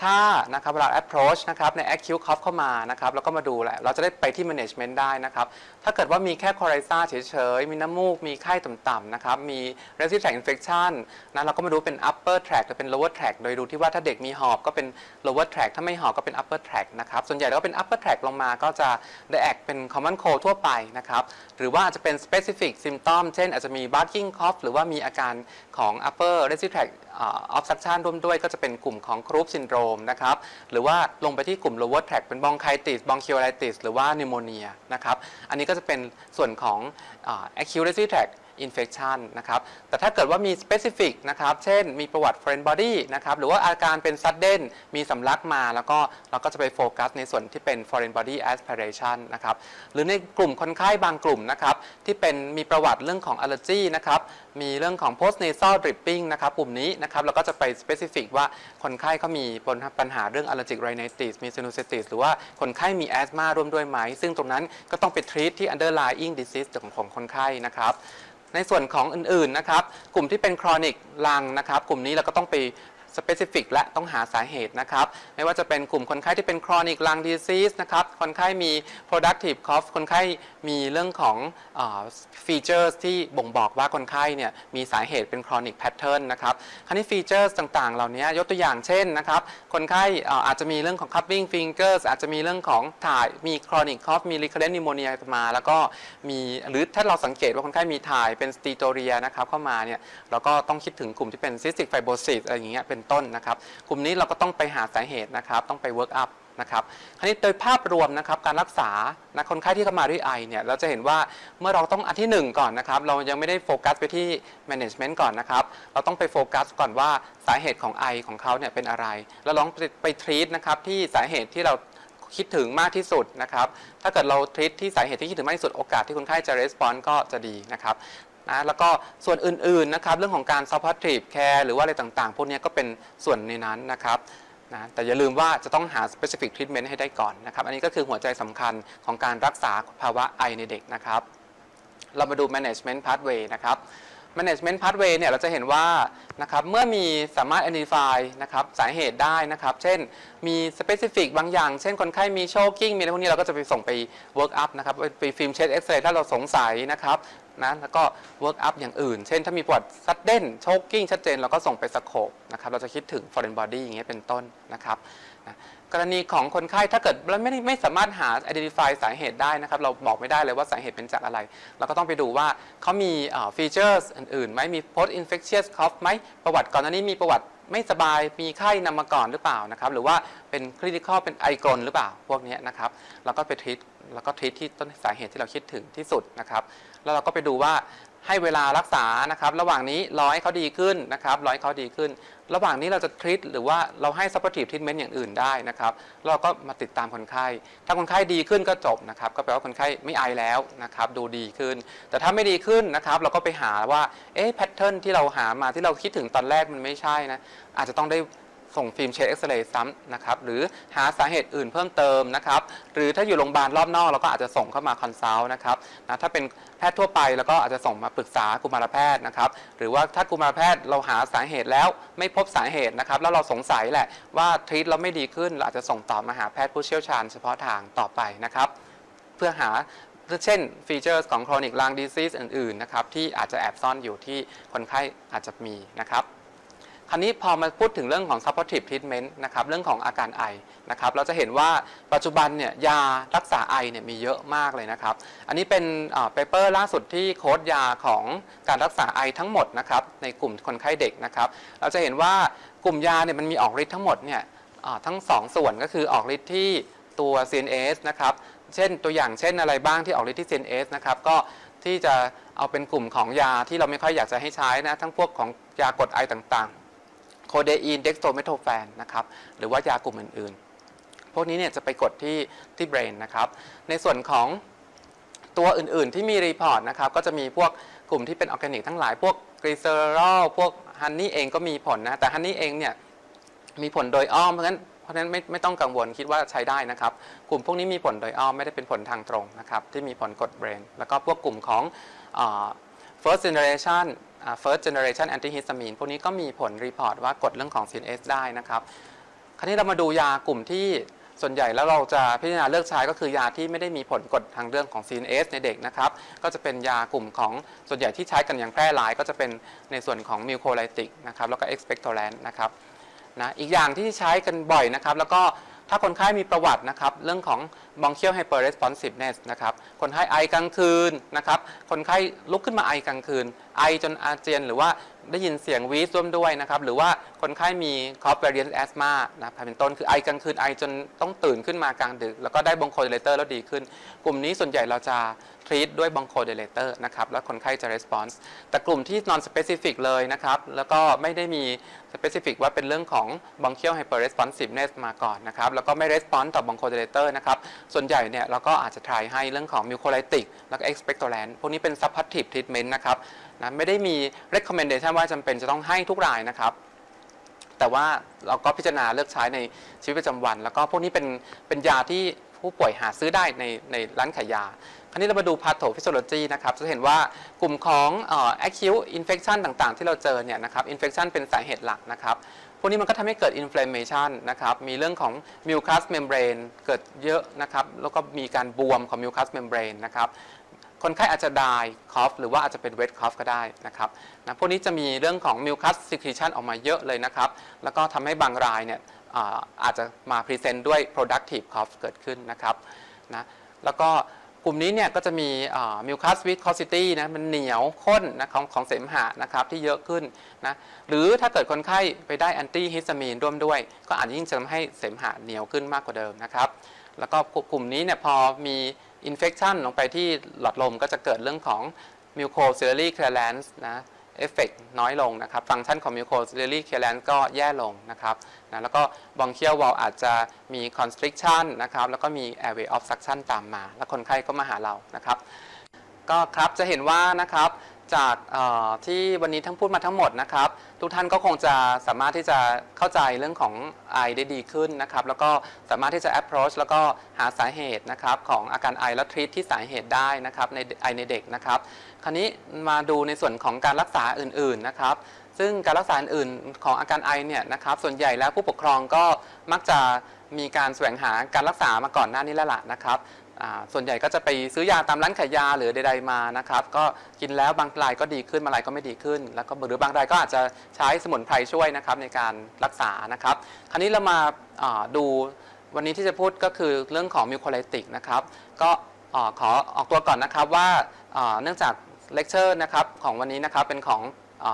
ถ้านะครับเวลา approach นะครับใน acute cough เข้ามานะครับเราก็มาดูแหละเราจะได้ไปที่ management ได้นะครับถ้าเกิดว่ามีแค่คอไรซ่าเฉยๆมีน้ำมูกมีไข้ต่ำๆนะครับมี respiratory tract infection นะเราก็มาดูเป็น upper tract หรือเป็น lower tract โดยดูที่ว่าถ้าเด็กมีหอบก็เป็น lower tract ถ้าไม่หอบก็เป็น upper tract นะครับส่วนใหญ่แล้วก็เป็น upper tract ลงมาก็จะ react เป็น common cold ทั่วไปนะครับหรือว่าอาจจะเป็น specific symptom เช่นอาจจะมี barking cough หรือว่ามีอาการของ upper respiratory tract obstruction ร่วมด้วยก็จะเป็นกลุ่มของ Krupp syndrome นะครับหรือว่าลงไปที่กลุ่ม lower tract เป็น bronchitis bronchiolitis หรือว่า pneumonia นะครับอันนี้ก็จะเป็นส่วนของacute respiratory tract infection นะครับแต่ถ้าเกิดว่ามี specific นะครับเช่นมีประวัติ foreign body นะครับหรือว่าอาการเป็น sudden มีสำลักมาแล้วก็เราก็จะไปโฟกัสในส่วนที่เป็น foreign body aspiration นะครับหรือในกลุ่มคนไข้บางกลุ่มนะครับที่เป็นมีประวัติเรื่องของ allergy นะครับมีเรื่องของ post nasal dripping นะครับกลุ่มนี้นะครับเราก็จะไป specific ว่าคนไข้เขามีปัญหาเรื่อง allergic rhinitis มี sinusitis หรือว่าคนไข้มี asthma ร่วมด้วยไหมซึ่งตรงนั้นก็ต้องไป treat ที่ underlying disease ของคนไข้นะครับในส่วนของอื่นๆนะครับกลุ่มที่เป็น chronic lung นะครับกลุ่มนี้เราก็ต้องไป specific และต้องหาสาเหตุนะครับไม่ว่าจะเป็นกลุ่มคนไข้ที่เป็น chronic lung disease นะครับคนไข้มี productive cough คนไข้มีเรื่องของfeatures ที่บ่งบอกว่าคนไข้เนี่ยมีสาเหตุเป็น chronic pattern นะครับคราวนี้ features ต่างๆเหล่านี้ยกตัวอย่างเช่นนะครับคนไข้อาจจะมีเรื่องของ cupping fingers อาจจะมีเรื่องของถ่ายมี chronic cough มี recurrent pneumonia มาแล้วก็มีหรือถ้าเราสังเกตว่าคนไข้มีถ่ายเป็น steatorrhea นะครับเข้ามาเนี่ยเราก็ต้องคิดถึงกลุ่มที่เป็น cystic fibrosis อะไรอย่างเงี้ยเป็นต้นนะครับกลุ่มนี้เราก็ต้องไปหาสาเหตุนะครับต้องไป work up นะครับคราวนี้โดยภาพรวมนะครับการรักษาคนไข้ที่เข้ามาด้วยไอเนี่ยเราจะเห็นว่าเมื่อเราต้องอันที่1ก่อนนะครับเรายังไม่ได้โฟกัสไปที่ management ก่อนนะครับเราต้องไปโฟกัสก่อนว่าสาเหตุของไอของเขาเนี่ยเป็นอะไรแล้วลองไป treat นะครับที่สาเหตุที่เราคิดถึงมากที่สุดนะครับถ้าเกิดเรา treat ที่สาเหตุที่คิดถึงมากที่สุดโอกาสที่คนไข้จะ respond ก็จะดีนะครับแล้วก็ส่วนอื่นๆนะครับเรื่องของการ supportive care หรือว่าอะไรต่างๆพวกนี้ก็เป็นส่วนในนั้นนะครับแต่อย่าลืมว่าจะต้องหา specific treatment ให้ได้ก่อนนะครับอันนี้ก็คือหัวใจสำคัญของการรักษาภาวะไอในเด็กนะครับเรามาดู management pathway นะครับ management pathway เนี่ยเราจะเห็นว่านะครับเมื่อมีสามารถ identify นะครับสาเหตุได้นะครับเช่นมี specific บางอย่างเช่นคนไข้มี choking มีอะไรพวกนี้เราก็จะไปส่งไป work up นะครับไปฟิล์ม chest x-ray ถ้าเราสงสัยนะครับแล้วก็ work up อย่างอื่นเช่นถ้ามีประวัติ sudden choking ชัดเจนเราก็ส่งไปสโคปนะครับเราจะคิดถึง foreign body อย่างเงี้ยเป็นต้นนะครับกรณีของคนไข้ถ้าเกิดเราไม่สามารถหา identify สาเหตุได้นะครับเราบอกไม่ได้เลยว่าสาเหตุเป็นจากอะไรเราก็ต้องไปดูว่าเขามีfeatures อื่นๆไหมมี post infectious cough ไหมประวัติก่อนหน้านี้มีประวัติไม่สบายมีไข้นำมาก่อนหรือเปล่านะครับหรือว่าเป็น critical เป็นไอกรนหรือเปล่าพวกนี้นะครับเราก็ไปทรีตที่ต้นสาเหตุที่เราคิดถึงที่สุดนะครับแล้วเราก็ไปดูว่าให้เวลารักษานะครับระหว่างนี้รอให้เขาดีขึ้นนะครับรอให้เขาดีขึ้นระหว่างนี้เราจะทรีตหรือว่าเราให้ supportive treatment อย่างอื่นได้นะครับเราก็มาติดตามคนไข้ถ้าคนไข้ดีขึ้นก็จบนะครับก็แปลว่าคนไข้ไม่ไอแล้วนะครับดูดีขึ้นแต่ถ้าไม่ดีขึ้นนะครับเราก็ไปหาว่าแพทเทิร์นที่เราหามาที่เราคิดถึงตอนแรกมันไม่ใช่นะอาจจะต้องได้ส่งฟิล์มเชสเอ็กซเรย์ซ้ำนะครับหรือหาสาเหตุอื่นเพิ่มเติมนะครับหรือถ้าอยู่โรงพยาบาลรอบนอกเราก็อาจจะส่งเข้ามาคอนซัลท์นะครับถ้าเป็นแพทย์ทั่วไปแล้วก็อาจจะส่งมาปรึกษากุมารแพทย์นะครับหรือว่าถ้ากุมารแพทย์เราหาสาเหตุแล้วไม่พบสาเหตุนะครับแล้วเราสงสัยแหละว่าทรีตแล้วไม่ดีขึ้นเราอาจจะส่งต่อมาหาแพทย์ผู้เชี่ยวชาญเฉพาะทางต่อไปนะครับเพื่อหาเช่นฟีเจอร์ของ chronic lung disease อื่นๆนะครับที่อาจจะแอบซ่อนอยู่ที่คนไข้อาจจะมีนะครับคราวนี้พอมาพูดถึงเรื่องของ supportive treatment นะครับเรื่องของอาการไอนะครับเราจะเห็นว่าปัจจุบันเนี่ยยารักษาไอเนี่ยมีเยอะมากเลยนะครับอันนี้เป็นเปเปอร์ล่าสุดที่โค้ดยาของการรักษาไอทั้งหมดนะครับในกลุ่มคนไข้เด็กนะครับเราจะเห็นว่ากลุ่มยาเนี่ยมันมีออกฤทธิ์ทั้งหมดเนี่ยทั้ง2ส่วนก็คือออกฤทธิ์ที่ตัว CNS นะครับเช่นตัวอย่างเช่นอะไรบ้างที่ออกฤทธิ์ที่ CNS นะครับก็ที่จะเอาเป็นกลุ่มของยาที่เราไม่ค่อยอยากจะให้ใช้นะทั้งพวกของยากดไอต่างๆโคเดอีนเด็กโซเมโทแฟนนะครับหรือว่ายากลุ่มอื่นๆพวกนี้เนี่ยจะไปกดที่เบรนนะครับในส่วนของตัวอื่นๆที่มีรีพอร์ตนะครับก็จะมีพวกกลุ่มที่เป็นออร์แกนิกทั้งหลายพวกกรีเซอรอลพวกฮันนี่เองก็มีผลนะแต่ฮันนี่เองเนี่ยมีผลโดยอ้อมเพราะฉะนั้นไม่ต้องกังวลคิดว่าใช้ได้นะครับกลุ่มพวกนี้มีผลโดยอ้อมไม่ได้เป็นผลทางตรงนะครับที่มีผลกดเบรนแล้วก็พวกกลุ่มของfirst generation antihistamine พวกนี้ก็มีผลรีพอร์ตว่ากดเรื่องของ CNS ได้นะครับคราวนี้เรามาดูยากลุ่มที่ส่วนใหญ่แล้วเราจะพิจารณาเลือกใช้ก็คือยาที่ไม่ได้มีผลกดทางเรื่องของ CNS ในเด็กนะครับก็จะเป็นยากลุ่มของส่วนใหญ่ที่ใช้กันอย่างแพร่หลายก็จะเป็นในส่วนของมิวโคไลติกนะครับแล้วก็ expectorant นะครับอีกอย่างที่ใช้กันบ่อยนะครับแล้วก็ถ้าคนไข้มีประวัตินะครับเรื่องของ bronchial hyperresponsiveness นะครับคนไข้ไอกลางคืนนะครับคนไข้ลุกขึ้นมาไอกลางคืนไอจนอาเจียนหรือว่าได้ยินเสียงวีสร่วมด้วยนะครับหรือว่าคนไข้มี cough variant asthma นะครับเป็นต้นคือไอกลางคืนไอจนต้องตื่นขึ้นมากลางดึกแล้วก็ได้บองโคดิเลเตอร์แล้วดีขึ้นกลุ่มนี้ส่วนใหญ่เราจะทรีตด้วยบองโคดิเลเตอร์นะครับแล้วคนไข้จะ response แต่กลุ่มที่ non specific เลยนะครับแล้วก็ไม่ได้มี specific ว่าเป็นเรื่องของ bronchial hyperresponsiveness มาก่อนนะครับแล้วก็ไม่ response ต่อบองโคดิเลเตอร์นะครับส่วนใหญ่เนี่ยเราก็อาจจะ try ให้เรื่องของ mucolytic แล้วก็ expectorant พวกนี้เป็น supportive treatment นะครับนะไม่ได้มี recommendation ว่าจำเป็นจะต้องให้ทุกรายนะครับแต่ว่าเราก็พิจารณาเลือกใช้ในชีวิตประจำวันแล้วก็พวกนี้เป็นยาที่ผู้ป่วยหาซื้อได้ในร้านขายยา คราวนี้เรามาดู pathophysiology นะครับจะเห็นว่ากลุ่มของ acute infection ต่างๆ ที่เราเจอเนี่ยนะครับ infection เป็นสาเหตุหลักนะครับพวกนี้มันก็ทำให้เกิด inflammation นะครับมีเรื่องของ mucous membrane เกิดเยอะนะครับแล้วก็มีการบวมของ mucous membrane นะครับคนไข้อาจจะ dry cough หรือว่าอาจจะเป็น wet cough ก็ได้นะครับพวกนี้จะมีเรื่องของ mucus secretion ออกมาเยอะเลยนะครับแล้วก็ทำให้บางรายเนี่ยอาจจะมา present ด้วย productive cough เกิดขึ้นนะครับนะแล้วก็กลุ่มนี้เนี่ยก็จะมี mucus viscosity นะมันเหนียวข้นนะของเสมหะนะครับที่เยอะขึ้นนะหรือถ้าเกิดคนไข้ไปได้ anti histamine ร่วมด้วยก็อาจจะยิ่งจะทำให้เสมหะเหนียวขึ้นมากกว่าเดิมนะครับแล้วก็กลุ่มนี้เนี่ยพอมี infection ลงไปที่หลอดลมก็จะเกิดเรื่องของ mucociliary clearance นะเอฟเฟกต์น้อยลงนะครับฟังก์ชันของ mucociliary clearance ก็แย่ลงนะครับนะแล้วก็ bronchial wall อาจจะมี constriction นะครับแล้วก็มี airway obstruction ตามมาแล้วคนไข้ก็มาหาเรานะครับก็ครับจะเห็นว่านะครับจากที่วันนี้ทั้งพูดมาทั้งหมดนะครับทุกท่านก็คงจะสามารถที่จะเข้าใจเรื่องของไอได้ดีขึ้นนะครับแล้วก็สามารถที่จะ approach แล้วก็หาสาเหตุนะครับของอาการไอและ treat ที่สาเหตุได้นะครับในไอในเด็กนะครับคราวนี้มาดูในส่วนของการรักษาอื่นๆนะครับซึ่งการรักษาอื่นของอาการไอเนี่ยนะครับส่วนใหญ่แล้วผู้ปกครองก็มักจะมีการแสวงหาการรักษามาก่อนหน้านี้แล้วล่ะนะครับส่วนใหญ่ก็จะไปซื้อยาตามร้านขายยาหรือใดๆมานะครับก็กินแล้วบางรายก็ดีขึ้นบางรายก็ไม่ดีขึ้นแล้วก็หรือบางรายก็อาจจะใช้สมุนไพรช่วยนะครับในการรักษานะครับคราวนี้เรามาดูวันนี้ที่จะพูดก็คือเรื่องของมิวโคไลติกนะครับก็ขอออกตัวก่อนนะครับว่าเนื่องจากเลคเชอร์นะครับของวันนี้นะครับเป็นของ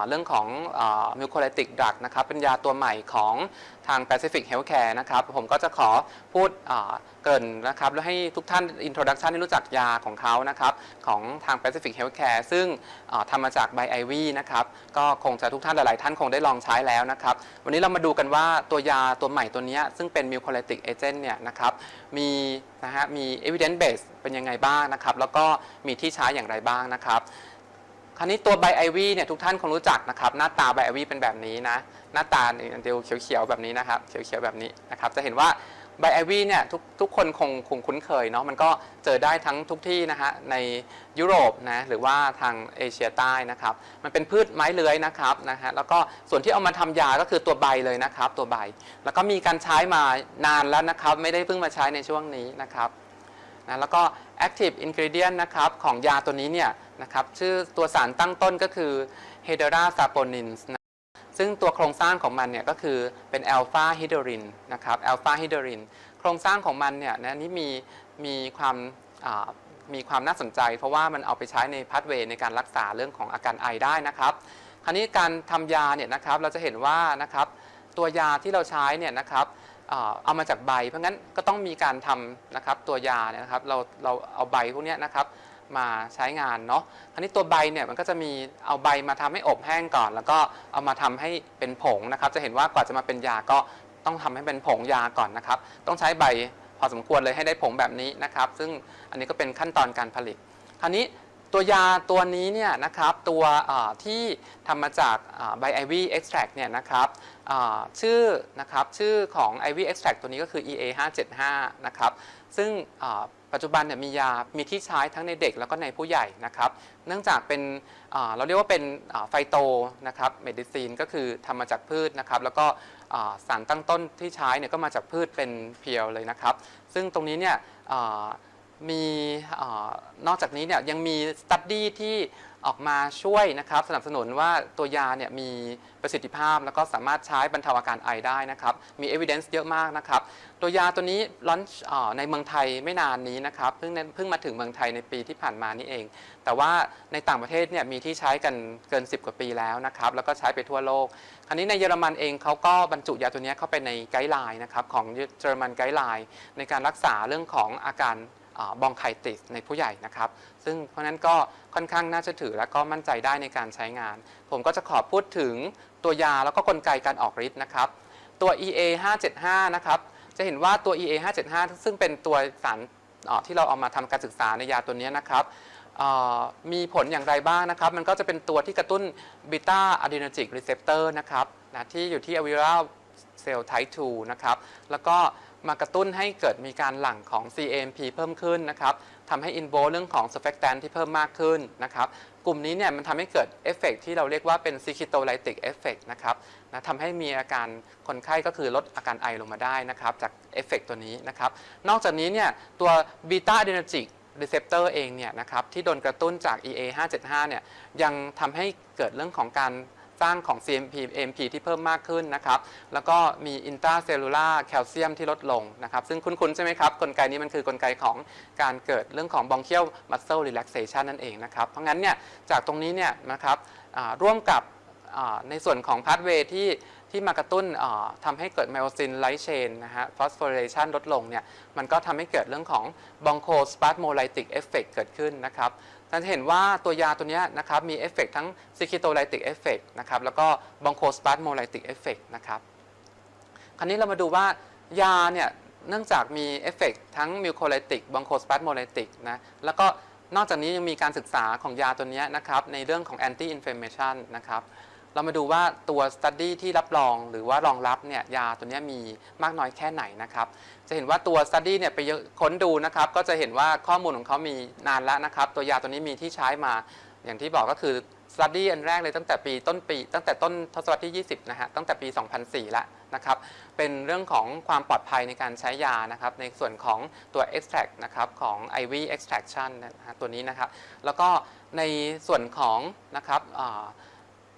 เรื่องของมิวโคไลติกดรักนะครับเป็นยาตัวใหม่ของทาง Pacific Healthcare นะครับผมก็จะขอพูดเกริ่นนะครับแล้วให้ทุกท่าน introduction ให้รู้จักยาของเขานะครับของทาง Pacific Healthcare ซึ่งทำมาจากไบไอวีนะครับก็คงจะทุกท่านหลายๆท่านคงได้ลองใช้แล้วนะครับวันนี้เรามาดูกันว่าตัวยาตัวใหม่ตัวนี้ซึ่งเป็นมิวโคไลติกเอเจนต์เนี่ยนะครับมี evidence base เป็นยังไงบ้างนะครับแล้วก็มีที่ใช้อย่างไรบ้างนะครับคราวนี้ตัวไบไอวีเนี่ยทุกท่านคงรู้จักนะครับหน้าตาไบไอวีเป็นแบบนี้นะหน้าตาเดียวเขียวๆแบบนี้นะครับเขียวๆแบบนี้นะครับจะเห็นว่าไบไอวีเนี่ยทุกคนคงคุ้นเคยเนาะมันก็เจอได้ทั้งทุกที่นะฮะในยุโรปนะหรือว่าทางเอเชียใต้นะครับมันเป็นพืชไม้เลื้อยนะครับนะฮะแล้วก็ส่วนที่เอามาทำยาก็คือตัวใบเลยนะครับตัวใบแล้วก็มีการใช้มานานแล้วนะครับไม่ได้เพิ่งมาใช้ในช่วงนี้นะครับนะแล้วก็ active ingredient นะครับของยาตัวนี้เนี่ยนะครับชื่อตัวสารตั้งต้นก็คือ Hedera saponins นะซึ่งตัวโครงสร้างของมันเนี่ยก็คือเป็น alpha hydrin นะครับ alpha hydrin โครงสร้างของมันเนี่ยนะนี่มีความน่าสนใจเพราะว่ามันเอาไปใช้ในพาธเวย์ในการรักษาเรื่องของอาการไอได้นะครับคราวนี้การทำยาเนี่ยนะครับเราจะเห็นว่านะครับตัวยาที่เราใช้เนี่ยนะครับเอามาจากใบเพราะงั้นก็ต้องมีการทำนะครับตัวยาเนี่ยนะครับเราเอาใบพวกนี้นะครับมาใช้งานเนาะคราวนี้ตัวใบเนี่ยมันก็จะมีเอาใบมาทำให้อบแห้งก่อนแล้วก็เอามาทำให้เป็นผงนะครับจะเห็นว่ากว่าจะมาเป็นยาก็ต้องทำให้เป็นผงยาก่อนนะครับต้องใช้ใบพอสมควรเลยให้ได้ผงแบบนี้นะครับซึ่งอันนี้ก็เป็นขั้นตอนการผลิตคราวนี้ตัวยาตัวนี้เนี่ยนะครับตัวที่ทำมาจากใบไอวี่เอ็กซ์แทรคเนี่ยนะครับชื่อของ IV extract ตัวนี้ก็คือ EA575 นะครับซึ่งปัจจุบันเนี่ยมีที่ใช้ทั้งในเด็กแล้วก็ในผู้ใหญ่นะครับเนื่องจากเป็นเราเรียกว่าเป็นไฟโตนะครับเมดิซีนก็คือทำมาจากพืชนะครับแล้วก็สารตั้งต้นที่ใช้เนี่ยก็มาจากพืชเป็นเพียวเลยนะครับซึ่งตรงนี้เนี่ยมีนอกจากนี้เนี่ยยังมีสตั๊ดดี้ที่ออกมาช่วยนะครับสนับสนุนว่าตัวยาเนี่ยมีประสิทธิภาพแล้วก็สามารถใช้บรรเทาอาการไอได้นะครับมี evidence เยอะมากนะครับตัวยาตัวนี้ลอนช์ในเมืองไทยไม่นานนี้นะครับเพิ่งมาถึงเมืองไทยในปีที่ผ่านมานี่เองแต่ว่าในต่างประเทศเนี่ยมีที่ใช้กันเกิน10 กว่าปีแล้วนะครับแล้วก็ใช้ไปทั่วโลกคราวนี้ในเยอรมันเองเขาก็บรรจุยาตัวนี้เข้าไปในไกด์ไลน์นะครับของเยอรมันไกด์ไลน์ในการรักษาเรื่องของอาการบองไคติสในผู้ใหญ่นะครับซึ่งเพราะนั้นก็ค่อนข้างน่าเชื่อถือและก็มั่นใจได้ในการใช้งานผมก็จะขอพูดถึงตัวยาแล้วก็กลไกการออกฤทธิ์นะครับตัว EA575 นะครับจะเห็นว่าตัว EA575 ซึ่งเป็นตัวสารที่เราเอามาทำการศึกษาในยาตัวนี้นะครับมีผลอย่างไรบ้างนะครับมันก็จะเป็นตัวที่กระตุ้นบีต้าอะดรีนาจิกรีเซปเตอร์นะครับที่อยู่ที่ alveolar cell type 2นะครับแล้วก็มากระตุ้นให้เกิดมีการหลั่งของ CAMP เพิ่มขึ้นนะครับ ทำให้ invoke เรื่องของ surfactant ที่เพิ่มมากขึ้นนะครับกลุ่มนี้เนี่ยมันทำให้เกิดเอฟเฟกที่เราเรียกว่าเป็น Serotonergic effect นะครับทำให้มีอาการคนไข้ก็คือลดอาการไอลงมาได้นะครับจากเอฟเฟกตัวนี้นะครับนอกจากนี้เนี่ยตัว beta adrenergic receptor เองเนี่ยนะครับที่โดนกระตุ้นจาก EA575 เนี่ยยังทำให้เกิดเรื่องของการสร้างของ CMP AMP ที่เพิ่มมากขึ้นนะครับแล้วก็มี intracellular calcium ที่ลดลงนะครับซึ่งคุ้นๆใช่ไหมครับกลไกนี้มันคือกลไกของการเกิดเรื่องของ bronchial muscle relaxation นั่นเองนะครับเพราะงั้นเนี่ยจากตรงนี้เนี่ยนะครับร่วมกับในส่วนของ pathway ที่มากระตุ้นทำให้เกิด myosin light chain นะฮะ phosphorylation ลดลงเนี่ยมันก็ทำให้เกิดเรื่องของ bronchospasmolytic effect เกิดขึ้นนะครับท่านจะเห็นว่าตัวยาตัวนี้นะครับมีเอฟเฟกทั้ง Serotonergic effect นะครับแล้วก็ bronchospasmolytic effect นะครับคราวนี้เรามาดูว่ายาเนี่ยเนื่องจากมีเอฟเฟกทั้ง mucolytic bronchospasmolytic นะแล้วก็นอกจากนี้ยังมีการศึกษาของยาตัวนี้นะครับในเรื่องของ anti inflammation นะครับเรามาดูว่าตัว study ที่รับรองหรือว่ารองรับเนี่ยยาตัวนี้มีมากน้อยแค่ไหนนะครับจะเห็นว่าตัว study เนี่ยไปค้นดูนะครับก็จะเห็นว่าข้อมูลของเขามีนานแล้วนะครับตัวยาตัวนี้มีที่ใช้มาอย่างที่บอกก็คือ study อันแรกเลยตั้งแต่ต้นทศวรรษที่ 20 นะฮะตั้งแต่ปี 2004 แล้วนะครับเป็นเรื่องของความปลอดภัยในการใช้ยานะครับในส่วนของตัว extract นะครับของ IV extraction นะฮะตัวนี้นะครับแล้วก็ในส่วนของนะครับ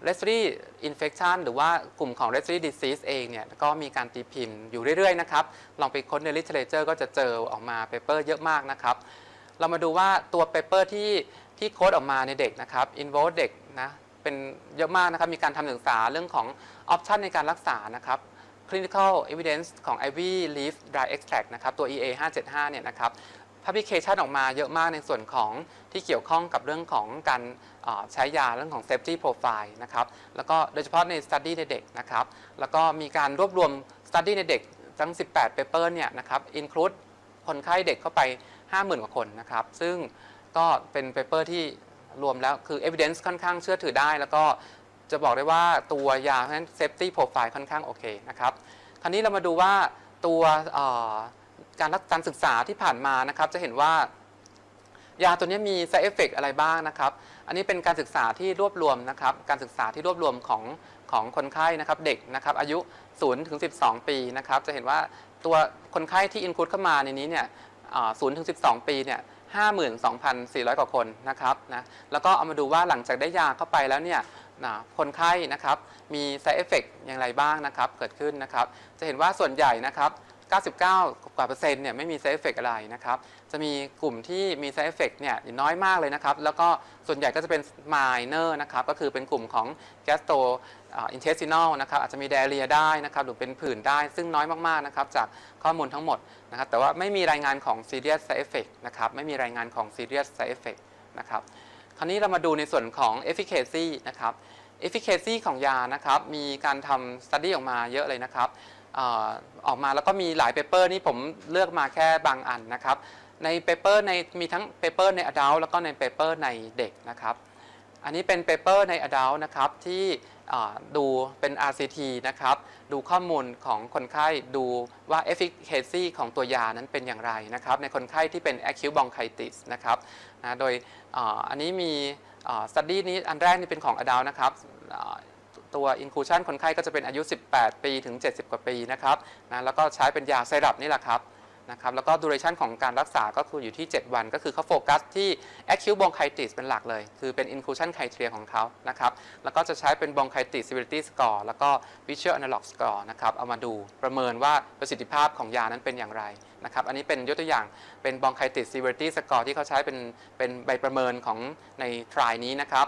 respiratory infection หรือว่ากลุ่มของ respiratory disease เองเนี่ยก็มีการตีพิมพ์อยู่เรื่อยๆนะครับลองไปค้นใน literature ก็จะเจอออกมาเปเปอร์เยอะมากนะครับเรามาดูว่าตัวเปเปอร์ที่โค้ดออกมาในเด็กนะครับ involve เด็กนะเป็นเยอะมากนะครับมีการทำศึกษาเรื่องของ option ในการรักษานะครับ clinical evidence ของ IV leaf dry extract นะครับตัว EA575 เนี่ยนะครับpublication ออกมาเยอะมากในส่วนของที่เกี่ยวข้องกับเรื่องของการใช้ยาเรื่องของ safety profile นะครับแล้วก็โดยเฉพาะใน study ในเด็กนะครับแล้วก็มีการรวบรวม study ในเด็กทั้ง18 paper เนี่ยนะครับ include คนไข้เด็กเข้าไป 50,000 กว่าคนนะครับซึ่งก็เป็น paper ที่รวมแล้วคือ evidence ค่อนข้างเชื่อถือได้แล้วก็จะบอกได้ว่าตัวยาเพราะฉะนั้น safety profile ค่อนข้างโอเคนะครับคราวนี้เรามาดูว่าตัวการศึกษาที่ผ่านมานะครับจะเห็นว่ายาตัวนี้มี side effect อะไรบ้างนะครับอันนี้เป็นการศึกษาที่รวบรวมนะครับการศึกษาที่รวบรวมของคนไข้นะครับเด็กนะครับอายุ 0-12 ปีนะครับจะเห็นว่าตัวคนไข้ที่ include เข้ามาในนี้เนี่ย0-12 ปีเนี่ย52,400 กว่าคนนะครับนะแล้วก็เอามาดูว่าหลังจากได้ยาเข้าไปแล้วเนี่ยคนไข้นะครับมี side effect อย่างไรบ้างนะครับเกิดขึ้นนะครับจะเห็นว่าส่วนใหญ่นะครับ99 กว่าเปอร์เซ็นต์เนี่ยไม่มี side effect อะไรนะครับจะมีกลุ่มที่มี side effect เนี่ยน้อยมากเลยนะครับแล้วก็ส่วนใหญ่ก็จะเป็น minor นะครับก็คือเป็นกลุ่มของ gastrointestinal นะครับอาจจะมี diarrhea ได้นะครับหรือเป็นผื่นได้ซึ่งน้อยมากๆนะครับจากข้อมูลทั้งหมดนะครับแต่ว่าไม่มีรายงานของ serious side effect นะครับไม่มีรายงานของ serious side effect นะครับคราวนี้เรามาดูในส่วนของ efficacy นะครับ efficacy ของยานะครับมีการทำ study ออกมาเยอะเลยนะครับออกมาแล้วก็มีหลายเปเปอร์นี่ผมเลือกมาแค่บางอันนะครับในเปเปอร์มีทั้งเปเปอร์ใน adult แล้วก็ในเปเปอร์ในเด็กนะครับอันนี้เป็นเปเปอร์ใน adult นะครับที่ดูเป็น RCT นะครับดูข้อมูลของคนไข้ดูว่า efficacy ของตัวยานั้นเป็นอย่างไรนะครับในคนไข้ที่เป็น acute bronchitis นะครับโดยอันนี้มีstudy นี้อันแรกนี่เป็นของ adult นะครับตัว inclusion คนไข้ก็จะเป็นอายุ 18 ปีถึง 70 กว่าปีนะครับแล้วก็ใช้เป็นยาไซรัปนี่แหละครับนะครับแล้วก็ duration ของการรักษาก็คืออยู่ที่ 7 วันก็คือเขาโฟกัสที่ acute bronchitis เป็นหลักเลยคือเป็น inclusion criteria ของเขานะครับแล้วก็จะใช้เป็น bronchitis severity score แล้วก็ visual analog score นะครับเอามาดูประเมินว่าประสิทธิภาพของยานั้นเป็นอย่างไรนะครับอันนี้เป็นยกตัวอย่างเป็น bronchitis severity score ที่เขาใช้เป็นใบประเมินของใน trial นี้นะครับ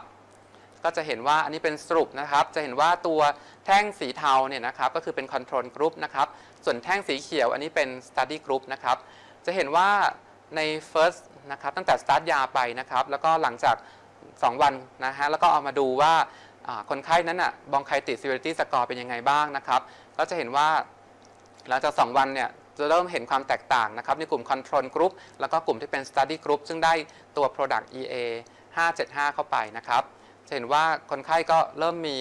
ก็จะเห็นว่าอันนี้เป็นสรุปนะครับจะเห็นว่าตัวแท่งสีเทาเนี่ยนะครับก็คือเป็น control group นะครับส่วนแท่งสีเขียวอันนี้เป็น study group นะครับจะเห็นว่าใน first นะครับตั้งแต่ start ยาไปนะครับแล้วก็หลังจาก2 วันนะฮะแล้วก็เอามาดูว่าคนไข้นั้นอ่ะ bronchitis severity score เป็นยังไงบ้างนะครับก็จะเห็นว่าหลังจาก2 วันเนี่ยจะเริ่มเห็นความแตกต่างนะครับในกลุ่ม control group แล้วก็กลุ่มที่เป็น study group ซึ่งได้ตัว product EA 575เข้าไปนะครับจะเห็นว่าคนไข้ก็เริ่มมี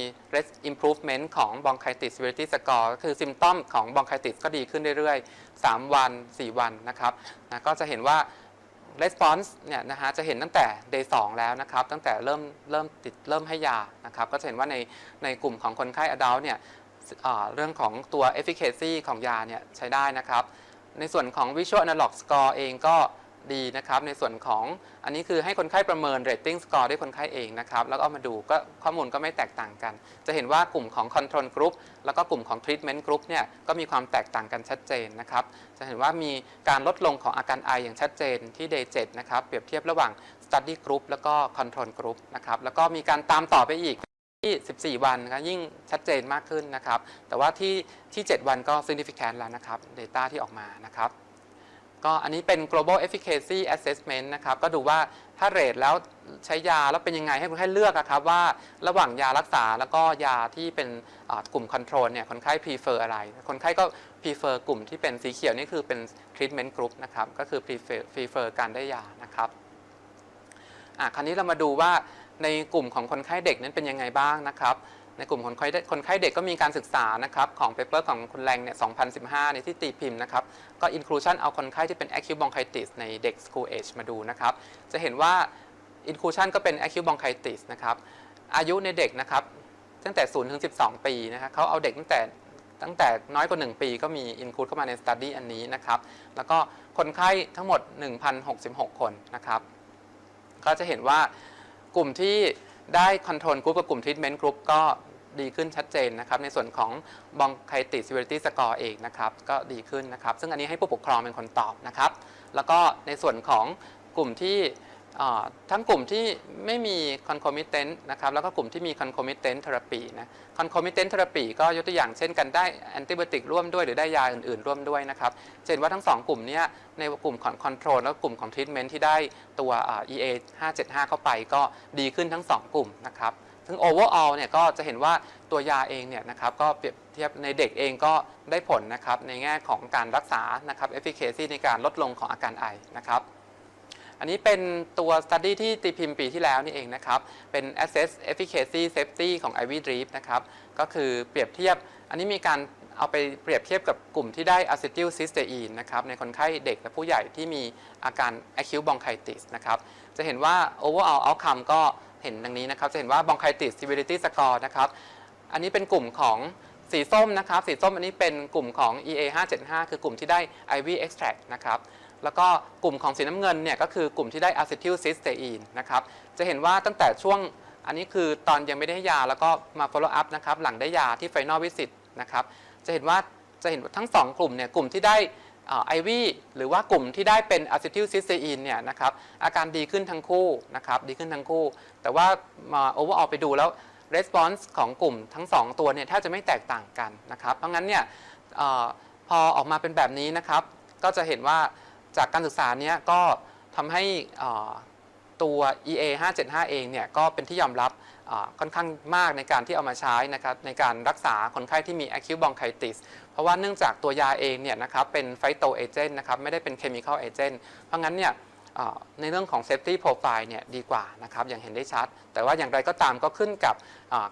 improvement ของ bronchitis severity score ก็คือ symptom ของ bronchitis ก็ดีขึ้นเรื่อยๆ3 วัน 4 วันนะครับก็จะเห็นว่า response เนี่ยนะฮะจะเห็นตั้งแต่ day 2 แล้วนะครับตั้งแต่เริ่มให้ยานะครับก็จะเห็นว่าในกลุ่มของคนไข้ adult เนี่ยเรื่องของตัว efficacy ของยาเนี่ยใช้ได้นะครับในส่วนของ visual analog score เองก็ดีนะครับในส่วนของอันนี้คือให้คนไข้ประเมิน rating score ด้วยคนไข้เองนะครับแล้วก็เอามาดูก็ข้อมูลก็ไม่แตกต่างกันจะเห็นว่ากลุ่มของ control group แล้วก็กลุ่มของ treatment group เนี่ยก็มีความแตกต่างกันชัดเจนนะครับจะเห็นว่ามีการลดลงของอาการไออย่างชัดเจนที่ day 7นะครับเปรียบเทียบระหว่าง study group แล้วก็ control group นะครับแล้วก็มีการตามต่อไปอีกที่ 14 วันก็ยิ่งชัดเจนมากขึ้นนะครับแต่ว่าที่ 7 วันก็ significant แล้วนะครับ data ที่ออกมานะครับก็อันนี้เป็น global efficacy assessment นะครับก็ดูว่าถ้าเรทแล้วใช้ยาแล้วเป็นยังไงให้คนไข้เลือกครับว่าระหว่างยารักษาแล้วก็ยาที่เป็นกลุ่ม control เนี่ยคนไข้ prefer อะไรคนไข้ก็ prefer กลุ่มที่เป็นสีเขียวนี่คือเป็น treatment group นะครับก็คือ prefer การได้ยานะครับคราวนี้เรามาดูว่าในกลุ่มของคนไข้เด็กนั้นเป็นยังไงบ้างนะครับในกลุ่มคนไข้เด็กก็มีการศึกษานะครับของเปเปอร์ของคุณแรงเนี่ย 2015 ในที่ตีพิมพ์นะครับก็ inclusion เอาคนไข้ที่เป็น acute bronchitis ในเด็ก school age มาดูนะครับจะเห็นว่า inclusion ก็เป็น acute bronchitis นะครับอายุในเด็กนะครับตั้งแต่ 0 ถึง 12 ปีนะครับเขาเอาเด็กตั้งแต่น้อยกว่า 1 ปีก็มี include เข้ามาใน study อันนี้นะครับแล้วก็คนไข้ทั้งหมด 1,066 คนนะครับก็จะเห็นว่ากลุ่มที่ได้ control group กับกลุ่ม treatment group ก็ดีขึ้นชัดเจนนะครับในส่วนของ bronchitis severity score เองนะครับก็ดีขึ้นนะครับซึ่งอันนี้ให้ผู้ปกครองเป็นคนตอบนะครับแล้วก็ในส่วนของกลุ่มที่ทั้งกลุ่มที่ไม่มี concomitant นะครับแล้วก็กลุ่มที่มี concomitant therapy นะ concomitant therapy ก็ยกตัวอย่างเช่นกันได้ antibiotic ร่วมด้วยหรือได้ยาอื่นๆร่วมด้วยนะครับเห็นว่าทั้ง2กลุ่มนี้ในกลุ่มของ control และกลุ่มของ treatment ที่ได้ตัว EA 575เข้าไปก็ดีขึ้นทั้ง2กลุ่มนะครับซึ่ง overall เนี่ยก็จะเห็นว่าตัวยาเองเนี่ยนะครับก็เปรียบเทียบในเด็กเองก็ได้ผลนะครับในแง่ของการรักษานะครับ efficacy ในการลดลงของอาการไอนะครับอันนี้เป็นตัว study ที่ตีพิมพ์ปีที่แล้วนี่เองนะครับเป็น assess efficacy safety ของ IV drip นะครับก็คือเปรียบเทียบอันนี้มีการเอาไปเปรียบเทียบกับกลุ่มที่ได้ acetylcysteine นะครับในคนไข้เด็กและผู้ใหญ่ที่มีอาการ acute bronchitis นะครับจะเห็นว่า overall outcome ก็เห็นดังนี้นะครับจะเห็นว่า bronchitis severity score นะครับอันนี้เป็นกลุ่มของสีส้มนะครับสีส้มอันนี้เป็นกลุ่มของ EA 575คือกลุ่มที่ได้ IV extract นะครับแล้วก็กลุ่มของสีน้ำเงินเนี่ยก็คือกลุ่มที่ได้อะซิทิลซิสเตอีนนะครับจะเห็นว่าตั้งแต่ช่วงอันนี้คือตอนยังไม่ได้ยาแล้วก็มา follow up นะครับหลังได้ยาที่ final visit นะครับจะเห็นว่าทั้ง2กลุ่มเนี่ยกลุ่มที่ได้IV หรือว่ากลุ่มที่ได้เป็นอะซิทิลซิสเตอีนเนี่ยนะครับอาการดีขึ้นทั้งคู่นะครับดีขึ้นทั้งคู่แต่ว่ามา overall ไปดูแล้ว response ของกลุ่มทั้ง2ตัวเนี่ยแทบจะไม่แตกต่างกันนะครับเพราะงั้นเนี่ยพอออกมาเป็นแบบนี้นะครับก็จะเห็นว่าจากการศึกษาเนี้ยก็ทำให้ตัว EA 575เองเนี่ยก็เป็นที่ยอมรับค่อนข้างมากในการที่เอามาใช้นะครับในการรักษาคนไข้ที่มี acute bronchitis เพราะว่าเนื่องจากตัวยาเองเนี่ยนะครับเป็น phyto agent นะครับไม่ได้เป็น chemical agent เพราะงั้นเนี่ยในเรื่องของ safety profile เนี่ยดีกว่านะครับอย่างเห็นได้ชัดแต่ว่าอย่างไรก็ตามก็ขึ้นกับ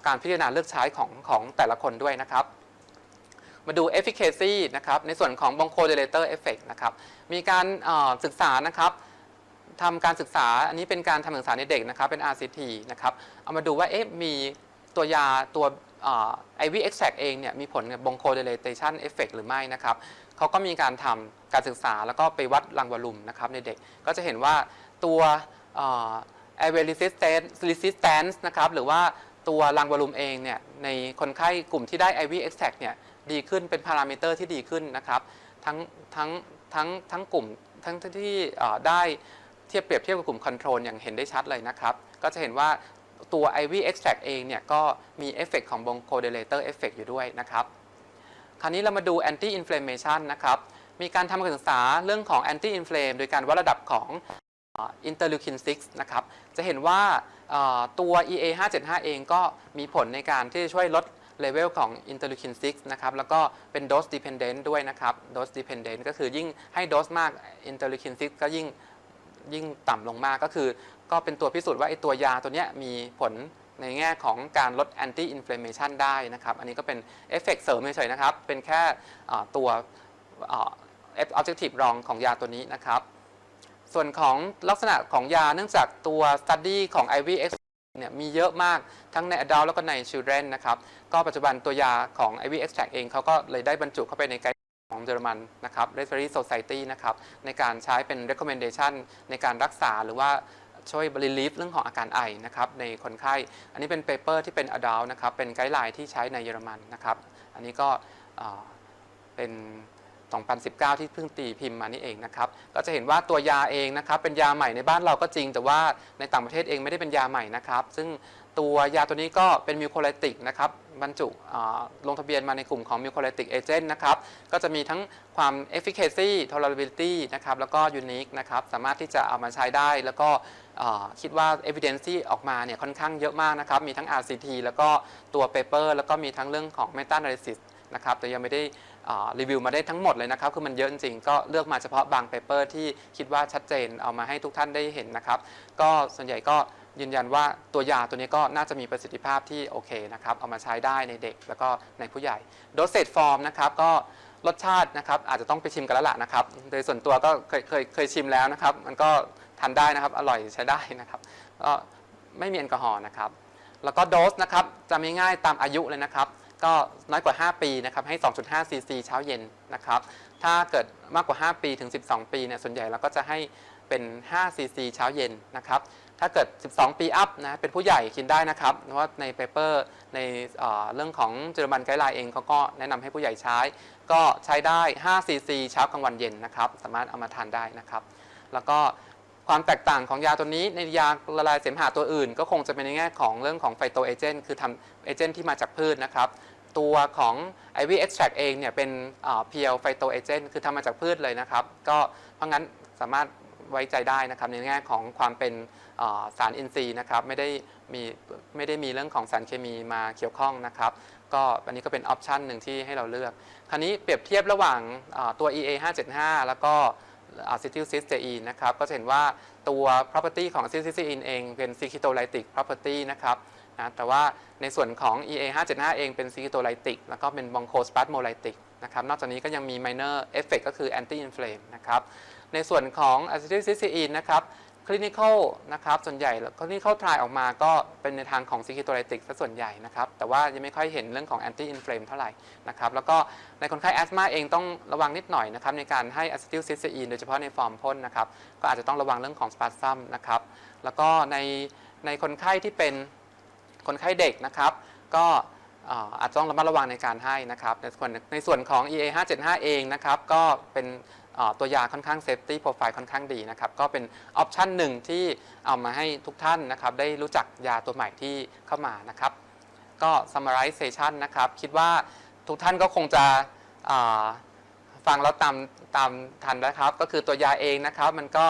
การพิจารณาเลือกใช้ของแต่ละคนด้วยนะครับมาดู efficacy นะครับในส่วนของ bronchodilator effect นะครับมีการศึกษานะครับทำการศึกษาอันนี้เป็นการทำศึกษาในเด็กนะครับเป็น RCT นะครับเอามาดูว่ามีตัวยาตัวIV extract เองเนี่ยมีผลกับ bronchodilation effect หรือไม่นะครับเขาก็มีการทำการศึกษาแล้วก็ไปวัดรังวอลลุ่มนะครับในเด็กก็จะเห็นว่าตัว airway resistance นะครับหรือว่าตัวรังวอลลุ่มเองเนี่ยในคนไข้กลุ่มที่ได้ IV extract เนี่ยดีขึ้นเป็นพารามิเตอร์ที่ดีขึ้นนะครับทั้งกลุ่มทั้งที่ได้เปรียบเทียบกับกลุ่มคอนโทรลอย่างเห็นได้ชัดเลยนะครับก็จะเห็นว่าตัว IV extract เองเนี่ยก็มีเอฟเฟกต์ของ bronchodilator effect อยู่ด้วยนะครับคราวนี้เรามาดู anti inflammation นะครับมีการทำการศึกษาเรื่องของ anti inflame โดยการวัดระดับของอินเตอร์ลิวคิน 6 นะครับจะเห็นว่าตัว EA 575เองก็มีผลในการที่จะช่วยลดเลเวลของอินเตอร์ลิวคิน 6 นะครับแล้วก็เป็น dose dependent ด้วยนะครับ dose dependent ก็คือยิ่งให้โดสมากอินเตอร์ลิวคิน 6 ก็ยิ่งต่ำลงมากก็เป็นตัวพิสูจน์ว่าไอ้ตัวยาตัวนี้มีผลในแง่ของการลด anti inflammation ได้นะครับอันนี้ก็เป็นเอฟเฟกต์เสริมเฉยๆนะครับเป็นแค่ตัวobjective รองของยาตัวนี้นะครับ ส่วนของลักษณะของยาเนื่องจากตัว study ของ IV extract เนี่ยมีเยอะมากทั้งใน adult แล้วก็ใน children นะครับก็ปัจจุบันตัวยาของ IV extract เองเขาก็เลยได้บรรจุเข้าไปในไกด์ของเยอรมันนะครับ Respiratory Society นะครับในการใช้เป็น recommendation ในการรักษาหรือว่าช่วย relief เรื่องของอาการไอนะครับในคนไข้อันนี้เป็น paper ที่เป็น adult นะครับเป็นไกด์ไลน์ที่ใช้ในเยอรมันนะครับอันนี้ก็เป็น2019 ที่เพิ่งตีพิมพ์มานี่เองนะครับก็จะเห็นว่าตัวยาเองนะครับเป็นยาใหม่ในบ้านเราก็จริงแต่ว่าในต่างประเทศเองไม่ได้เป็นยาใหม่นะครับซึ่งตัวยาตัวนี้ก็เป็นมิวโคไลติกนะครับบรรจุลงทะเบียนมาในกลุ่มของมิวโคไลติกเอเจนต์นะครับก็จะมีทั้งความ efficacy tolerability นะครับแล้วก็ unique นะครับสามารถที่จะเอามาใช้ได้แล้วก็คิดว่า evidence ที่ออกมาเนี่ยค่อนข้างเยอะมากนะครับมีทั้ง RCT แล้วก็ตัว paper แล้วก็มีทั้งเรื่องของ meta analysis นะครับแต่ยังไม่ได้รีวิวมาได้ทั้งหมดเลยนะครับคือมันเยอะจริงๆก็เลือกมาเฉพาะบางเปเปอร์ที่คิดว่าชัดเจนเอามาให้ทุกท่านได้เห็นนะครับก็ส่วนใหญ่ก็ยืนยันว่าตัวยาตัวนี้ก็น่าจะมีประสิทธิภาพที่โอเคนะครับเอามาใช้ได้ในเด็กแล้วก็ในผู้ใหญ่โดสเซจฟอร์มนะครับก็รสชาตินะครับอาจจะต้องไปชิมกันแล้วล่ะนะครับโดยส่วนตัวก็เคยชิมแล้วนะครับมันก็ทานได้นะครับอร่อยใช้ได้นะครับก็ไม่มีแอลกอฮอล์นะครับแล้วก็โดสนะครับจำง่ายๆตามอายุเลยนะครับก็น้อยกว่า5ปีนะครับให้ 2.5 ซีซีเช้าเย็นนะครับถ้าเกิดมากกว่า5ปีถึง12ปีเนี่ยส่วนใหญ่เราก็จะให้เป็น5ซีซีเช้าเย็นนะครับถ้าเกิด12ปีอัพนะเป็นผู้ใหญ่กินได้นะครับเพราะว่าในเปเปอร์ในเรื่องของเยอรมันไกด์ไลน์เองเขาก็แนะนำให้ผู้ใหญ่ใช้ก็ใช้ได้5ซีซีเช้ากลางวันเย็นนะครับสามารถเอามาทานได้นะครับแล้วก็ความแตกต่างของยาตัวนี้ในยาละลายเสมหะตัวอื่นก็คงจะเป็นในแง่ของเรื่องของไฟโตเอเจนต์คือทำเอเจนต์ที่มาจากพืชนะครับตัวของ IV extract เองเนี่ยเป็นเพียวไฟโตเอเจนต์คือทำมาจากพืชเลยนะครับก็เพราะงั้นสามารถไว้ใจได้นะครับในแง่ของความเป็นสารอินทรีย์นะครับไม่ได้มีเรื่องของสารเคมีมาเกี่ยวข้องนะครับก็อันนี้ก็เป็นออปชันหนึ่งที่ให้เราเลือกคราวนี้เปรียบเทียบระหว่างตัว EA 575แล้วก็acetylcysteine นะครับก็จะเห็นว่าตัว property ของ acetylcysteine เองเป็น keto-lytic property นะครับนะแต่ว่าในส่วนของ EA 575เองเป็น keto-lytic แล้วก็เป็น bronchospasmolytic นะครับนอกจากนี้ก็ยังมี minor effect ก็คือ anti-inflame นะครับในส่วนของ acetylcysteine นะครับ clinical นะครับส่วนใหญ่ clinical trial ออกมาก็เป็นในทางของ keto-lytic ซะส่วนใหญ่นะครับแต่ว่ายังไม่ค่อยเห็นเรื่องของ anti-inflame เท่าไหร่นะครับแล้วก็ในคนไข้แอสมาเองต้องระวังนิดหน่อยนะครับในการให้ acetylcysteine โดยเฉพาะในฟอร์มพ่นนะครับก็อาจจะต้องระวังเรื่องของ spasm นะครับแล้วก็ในคนไข้ที่เป็นคนไข้เด็กนะครับก็อาจจะต้องระมัดระวังในการให้นะครับในส่วนของ EA 575เองนะครับก็เป็นตัวยาค่อนข้าง safety profile ค่อนข้างดีนะครับก็เป็นออปชันหนึ่งที่เอามาให้ทุกท่านนะครับได้รู้จักยาตัวใหม่ที่เข้ามานะครับก็ summarization นะครับคิดว่าทุกท่านก็คงจะฟังแล้วตามทันนะครับก็คือตัวยาเองนะครับมันก็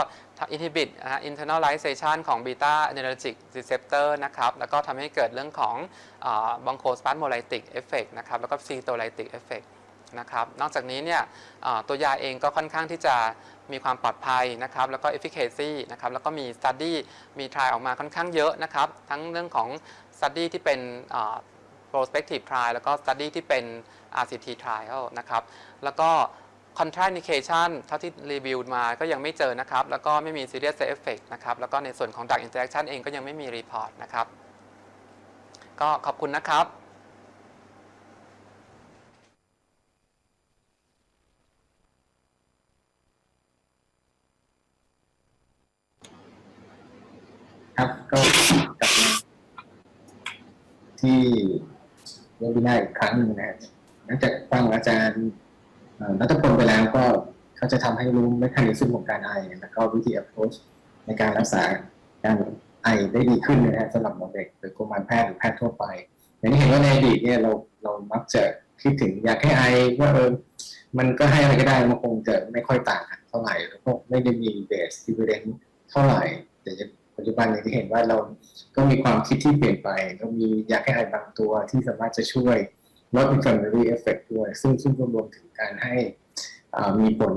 inhibit internalization ของ beta adrenergic receptor นะครับแล้วก็ทำให้เกิดเรื่องของ bronchospasmolytic effect นะครับแล้วก็ keto-lytic effect นะครับนอกจากนี้เนี่ยตัวยาเองก็ค่อนข้างที่จะมีความปลอดภัยนะครับแล้วก็ efficacy นะครับแล้วก็มี study มี trial ออกมาค่อนข้างเยอะนะครับทั้งเรื่องของ study ที่เป็นprospective trial แล้วก็ study ที่เป็น RCT trial นะครับแล้วก็ contraindication เท่าที่รีวิวมาก็ยังไม่เจอนะครับแล้วก็ไม่มี serious side effect นะครับแล้วก็ในส่วนของ drug interaction เองก็ยังไม่มี report นะครับก็ขอบคุณนะครับครับก็กลับมาที่เวบินาร์อีกครั้งหนึ่งนะฮะหลังจากฟังอาจารย์นัทพลไปแล้วก็เขาจะทำให้รู้เมคานิซึมของการไอแล้วก็วิธี approach ในการรักษาการไอได้ดีขึ้นนะฮะสำหรับเด็กหรือกุมารแพทย์หรือแพทย์ทั่วไปอย่างที่เห็นว่าในอดีตเนี่ยเรามักจะคิดถึงอยากให้ไอว่ามันก็ให้อะไรก็ได้มันคงจะไม่ค่อยต่างกันเท่าไหร่แล้วก็ไม่ได้มี base evidence เท่าไหร่แต่ปัจจุบันอย่างที่เห็นว่าเราก็มีความคิดที่เปลี่ยนไปก็มียาแก้ไอบางตัวที่สามารถจะช่วยลด inflammatory effect ด้วยซึ่งรวมถึงการให้มีผล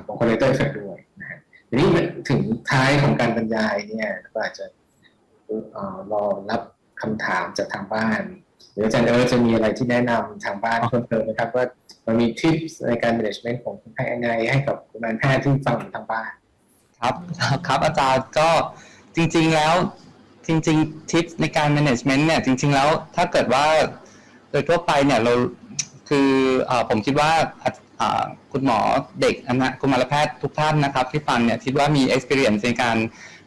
bronchodilator effect ด้วยนะฮะทีนี้ถึงท้ายของการบรรยายเนี่ยก็อาจจะรอรับคำถามจากทางบ้านหรืออาจารย์จะมีอะไรที่แนะนำทางบ้านเพิ่มเติมนะครับว่ามันมีทิปในการ management ของคนไข้ยังไงให้กับกุมารแพทย์ที่ฟังอยู่ทางบ้าน ครับครับอาจารย์ก็จริงๆแล้วจริงๆทิปในการ management เนี่ยจริงๆแล้วถ้าเกิดว่าโดยทั่วไปเนี่ยเราคือผมคิดว่าอ่าคุณหมอเด็กนะกุมารแพทย์ทุกท่านนะครับที่ฟังเนี่ยคิดว่ามี experience ในการ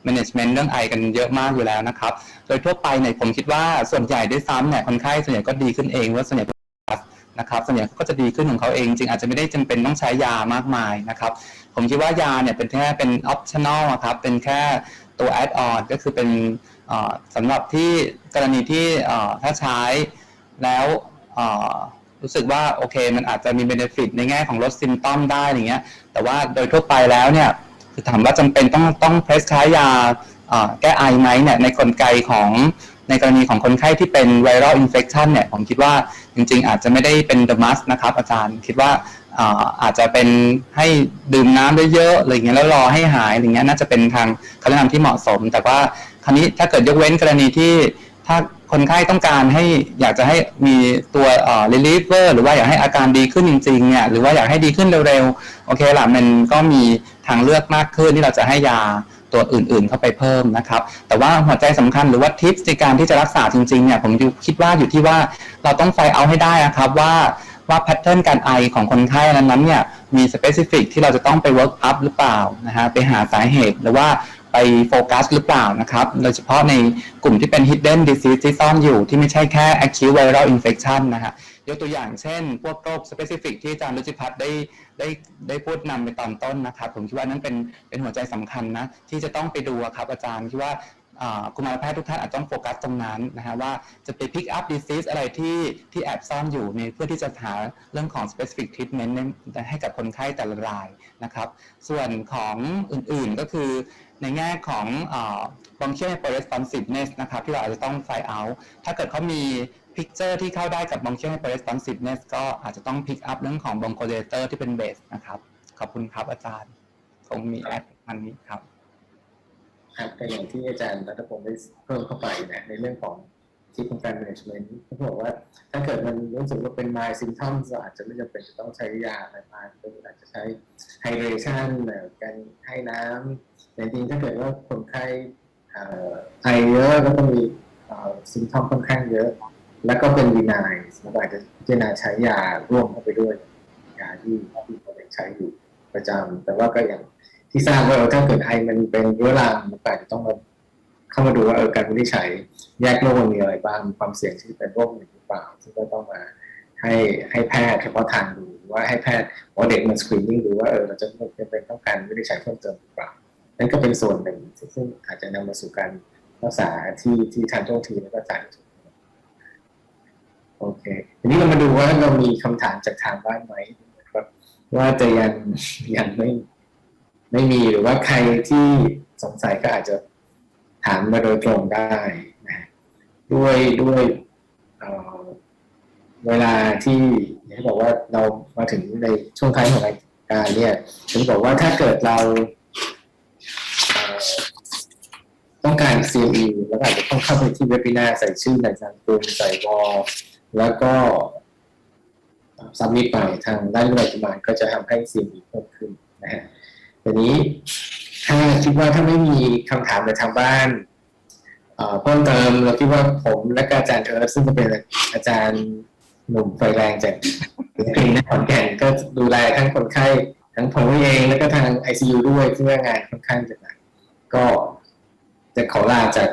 management เรื่องไอกันเยอะมากอยู่แล้วนะครับโดยทั่วไปเนี่ยผมคิดว่าส่วนใหญ่ด้วยซ้ำเนี่ยคนไข้ส่วนใหญ่ก็ดีขึ้นเองว่าส่วนใหญ่นะครับส่วนใหญ่ก็จะดีขึ้นของเขาเองจริงอาจจะไม่ได้จำเป็นต้องใช้ยามากมายนะครับผมคิดว่ายาเนี่ยเป็นแค่เป็น optional ครับเป็นแค่ตัว add on ก็คือเป็นสำหรับที่กรณีที่ถ้าใช้แล้วรู้สึกว่าโอเคมันอาจจะมี benefit ในแง่ของลดซิมตอมได้อย่างเงี้ยแต่ว่าโดยทั่วไปแล้วเนี่ยคือถามว่าจำเป็นต้องเพรสใช้ยาแก้ไอไหมเนี่ยในกลไกของในกรณีของคนไข้ที่เป็น viral infection เนี่ยผมคิดว่าจริงๆอาจจะไม่ได้เป็น the must นะครับอาจารย์คิดว่าอาจจะเป็นให้ดื่มน้ำเยอะๆอะไรเงี้ยแล้วรอให้หายอะไรเงี้ยน่าจะเป็นทางคำแนะนำที่เหมาะสมแต่ว่าคราวนี้ถ้าเกิดยกเว้นกรณีที่ถ้าคนไข้ต้องการให้อยากจะให้มีตัวreliever หรือว่าอยากให้อาการดีขึ้นจริงๆเนี่ยหรือว่าอยากให้ดีขึ้นเร็วๆโอเคล่ะมันก็มีทางเลือกมากขึ้นที่เราจะให้ยาตัวอื่นๆเข้าไปเพิ่มนะครับแต่ว่าหัวใจสำคัญหรือว่าทิปในการที่จะรักษาจริงๆเนี่ยผมคิดว่าอยู่ที่ว่าเราต้องไฟเอาให้ได้นะครับว่าแพทเทิร์นการไอของคนไข้นั้นเนี่ยมีสเปซิฟิกที่เราจะต้องไปเวิร์กอัพหรือเปล่านะฮะไปหาสาเหตุหรือว่าไปโฟกัสหรือเปล่านะครับโดยเฉพาะในกลุ่มที่เป็น hidden disease ที่ซ่อนอยู่ที่ไม่ใช่แค่ acute viral infection นะฮะยกตัวอย่างเช่นพวกโรค specific ที่อาจารย์รุจิพัฒน์ได้พูดนำไปตอนต้นนะครับผมคิดว่านั้นเป็นหัวใจสำคัญนะที่จะต้องไปดูครับอาจารย์คิดว่ากุมารแพทย์ทุกท่านอาจต้องโฟกัสตรงนั้นนะฮะว่าจะไป pick up disease อะไรที่แอบซ่อนอยู่ในเพื่อที่จะหาเรื่องของ specific treatment ให้กับคนไข้แต่ละรายนะครับส่วนของอื่นๆก็คือในแง่ของbronchial hyperresponsiveness นะครับที่เราอาจจะต้อง find out ถ้าเกิดเขามี picture ที่เข้าได้กับ bronchial hyperresponsiveness ก็อาจจะต้อง pick up เรื่องของ bronchodilator ที่เป็น base นะครับขอบคุณครับอาจารย์คงมีแอดอันนี้ครับครับแต่อย่างที่อาจารย์รัตพงศ์ได้เพิ่มเข้าไปนะในเรื่องของที่ของการ management เขาบอกว่าถ้าเกิดมันรู้สึกว่าเป็น mild symptoms อาจจะไม่จำเป็นจะต้องใช้ยาอะไรมากก็อาจจะใช้ hydration การให้น้ำแต่จริงถ้าเกิดว่าคนไข้ไอเยอะก็ต้องมีsymptom ค่อนข้างเยอะแล้วก็เป็น benign เราอาจจะพิจารณาใช้ยาร่วมเข้าไปด้วยยาที่เราใช้อยู่ประจำแต่ว่าก็อย่างที่ทราบว่าถ้าเกิดไอมันเป็นเรื้อรังมันอาจจะต้องมาเข้ามาดูว่าการวินิจฉัยแยกโรคมันมีอะไรบ้างความเสี่ยงที่เป็นโรคหนึ่งหรือเปล่าซึ่งก็ต้องมาให้แพทย์เฉพาะทางดูว่าให้แพทย์เด็กมันสกรีนนิ่งดูว่าเราจะเป็นต้องการวินิจฉัยเพิ่มเติมหรือเปล่านั่นก็เป็นส่วนหนึ่งซึ่งอาจจะนำมาสู่การรักษาที่ทันท่วงทีแล้วก็จ่ายถูกโอเคทีนี้เรามาดูว่าเรามีคำถามจากทางบ้านไหมครับว่าจะยังไม่มีหรือว่าใครที่สงสัยก็อาจจะถามมาโดยตรงได้นะด้วยเวลาที่อย่างที่บอกว่าเรามาถึงในช่วงท้ายของรายการเนี่ยผมบอกว่าถ้าเกิดเราต้องการ CME แล้วอาจจะต้องเข้าไปที่เว็บนาใส่ชื่อในทางกลุ่มใส่วอลแล้วก็ซับมิตไปทางด้านวิทยากุมารก็จะทำให้ CME เพิ่มขึ้นนะฮะทีนี้ถ้าคิดว่าถ้าไม่มีคำถามในทางบ้านเพิ่มเติมเราคิดว่าผมและอาจารย์เอิร์ธซึ่งจะเป็นอาจารย์หนุ่มไฟแรงจากคลินิกขอนแก่นก็ดูแลทั้งคนไข้ทั้งผมเองแล้วก็ทาง ICU ด้วยเพื่องานค่อนข้างจะหนักก็จะขอลาจาก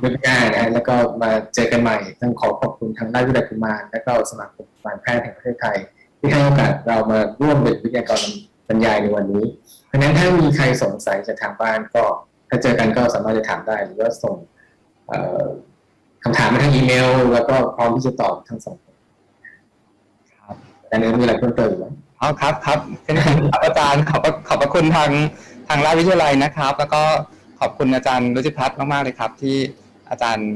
เว็บงานนะแล้วก็มาเจอกันใหม่ต้องขอบคุณทางด้านวิทยากุมารและก็สมาคมกุมารแพทย์แห่งประเทศไทยที่ให้โอกาสเรามาร่วมเป็นวิทยากรบรรยายในวันนี้เพราะฉะนั้นถ้ามีใครสงสัยจากทางบ้านก็ถ้าเจอกันก็สามารถจะถามได้หรือว่าส่งคำถามมาทางอีเมลแล้วก็พร้อมที่จะตอบทั้งสองคนครับแต่เนื้อมีอะไรเพิ่มเติมไหมครับเป็นครับอาจารย์ขอบพระคุณทางราชวิทยาลัยนะครับแล้วก็ขอบคุณอาจารย์รุจิพัฒน์มากๆเลยครับที่อาจารย์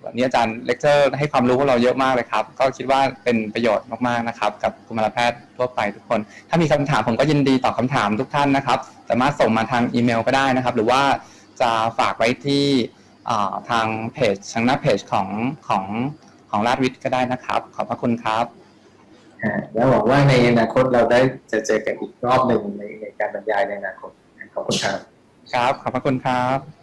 วันนี้อาจารย์เลคเชอร์ให้ความรู้พวกเราเยอะมากเลยครับก็คิดว่าเป็นประโยชน์มากๆนะครับกับกุมารแพทย์ทั่วไปทุกคนถ้ามีคำถามผมก็ยินดีตอบคำถามทุกท่านนะครับสามารถส่งมาทางอีเมลก็ได้นะครับหรือว่าจะฝากไว้ที่ทางเพจทางหน้าเพจของราชวิทย์ก็ได้นะครับขอบพระคุณครับ แล้วหวังว่าในอนาคตเราได้จะเจอกันอีกรอบหนึ่งในการบรรยายในอนาคตขอบคุณครับครับขอบพระคุณครับ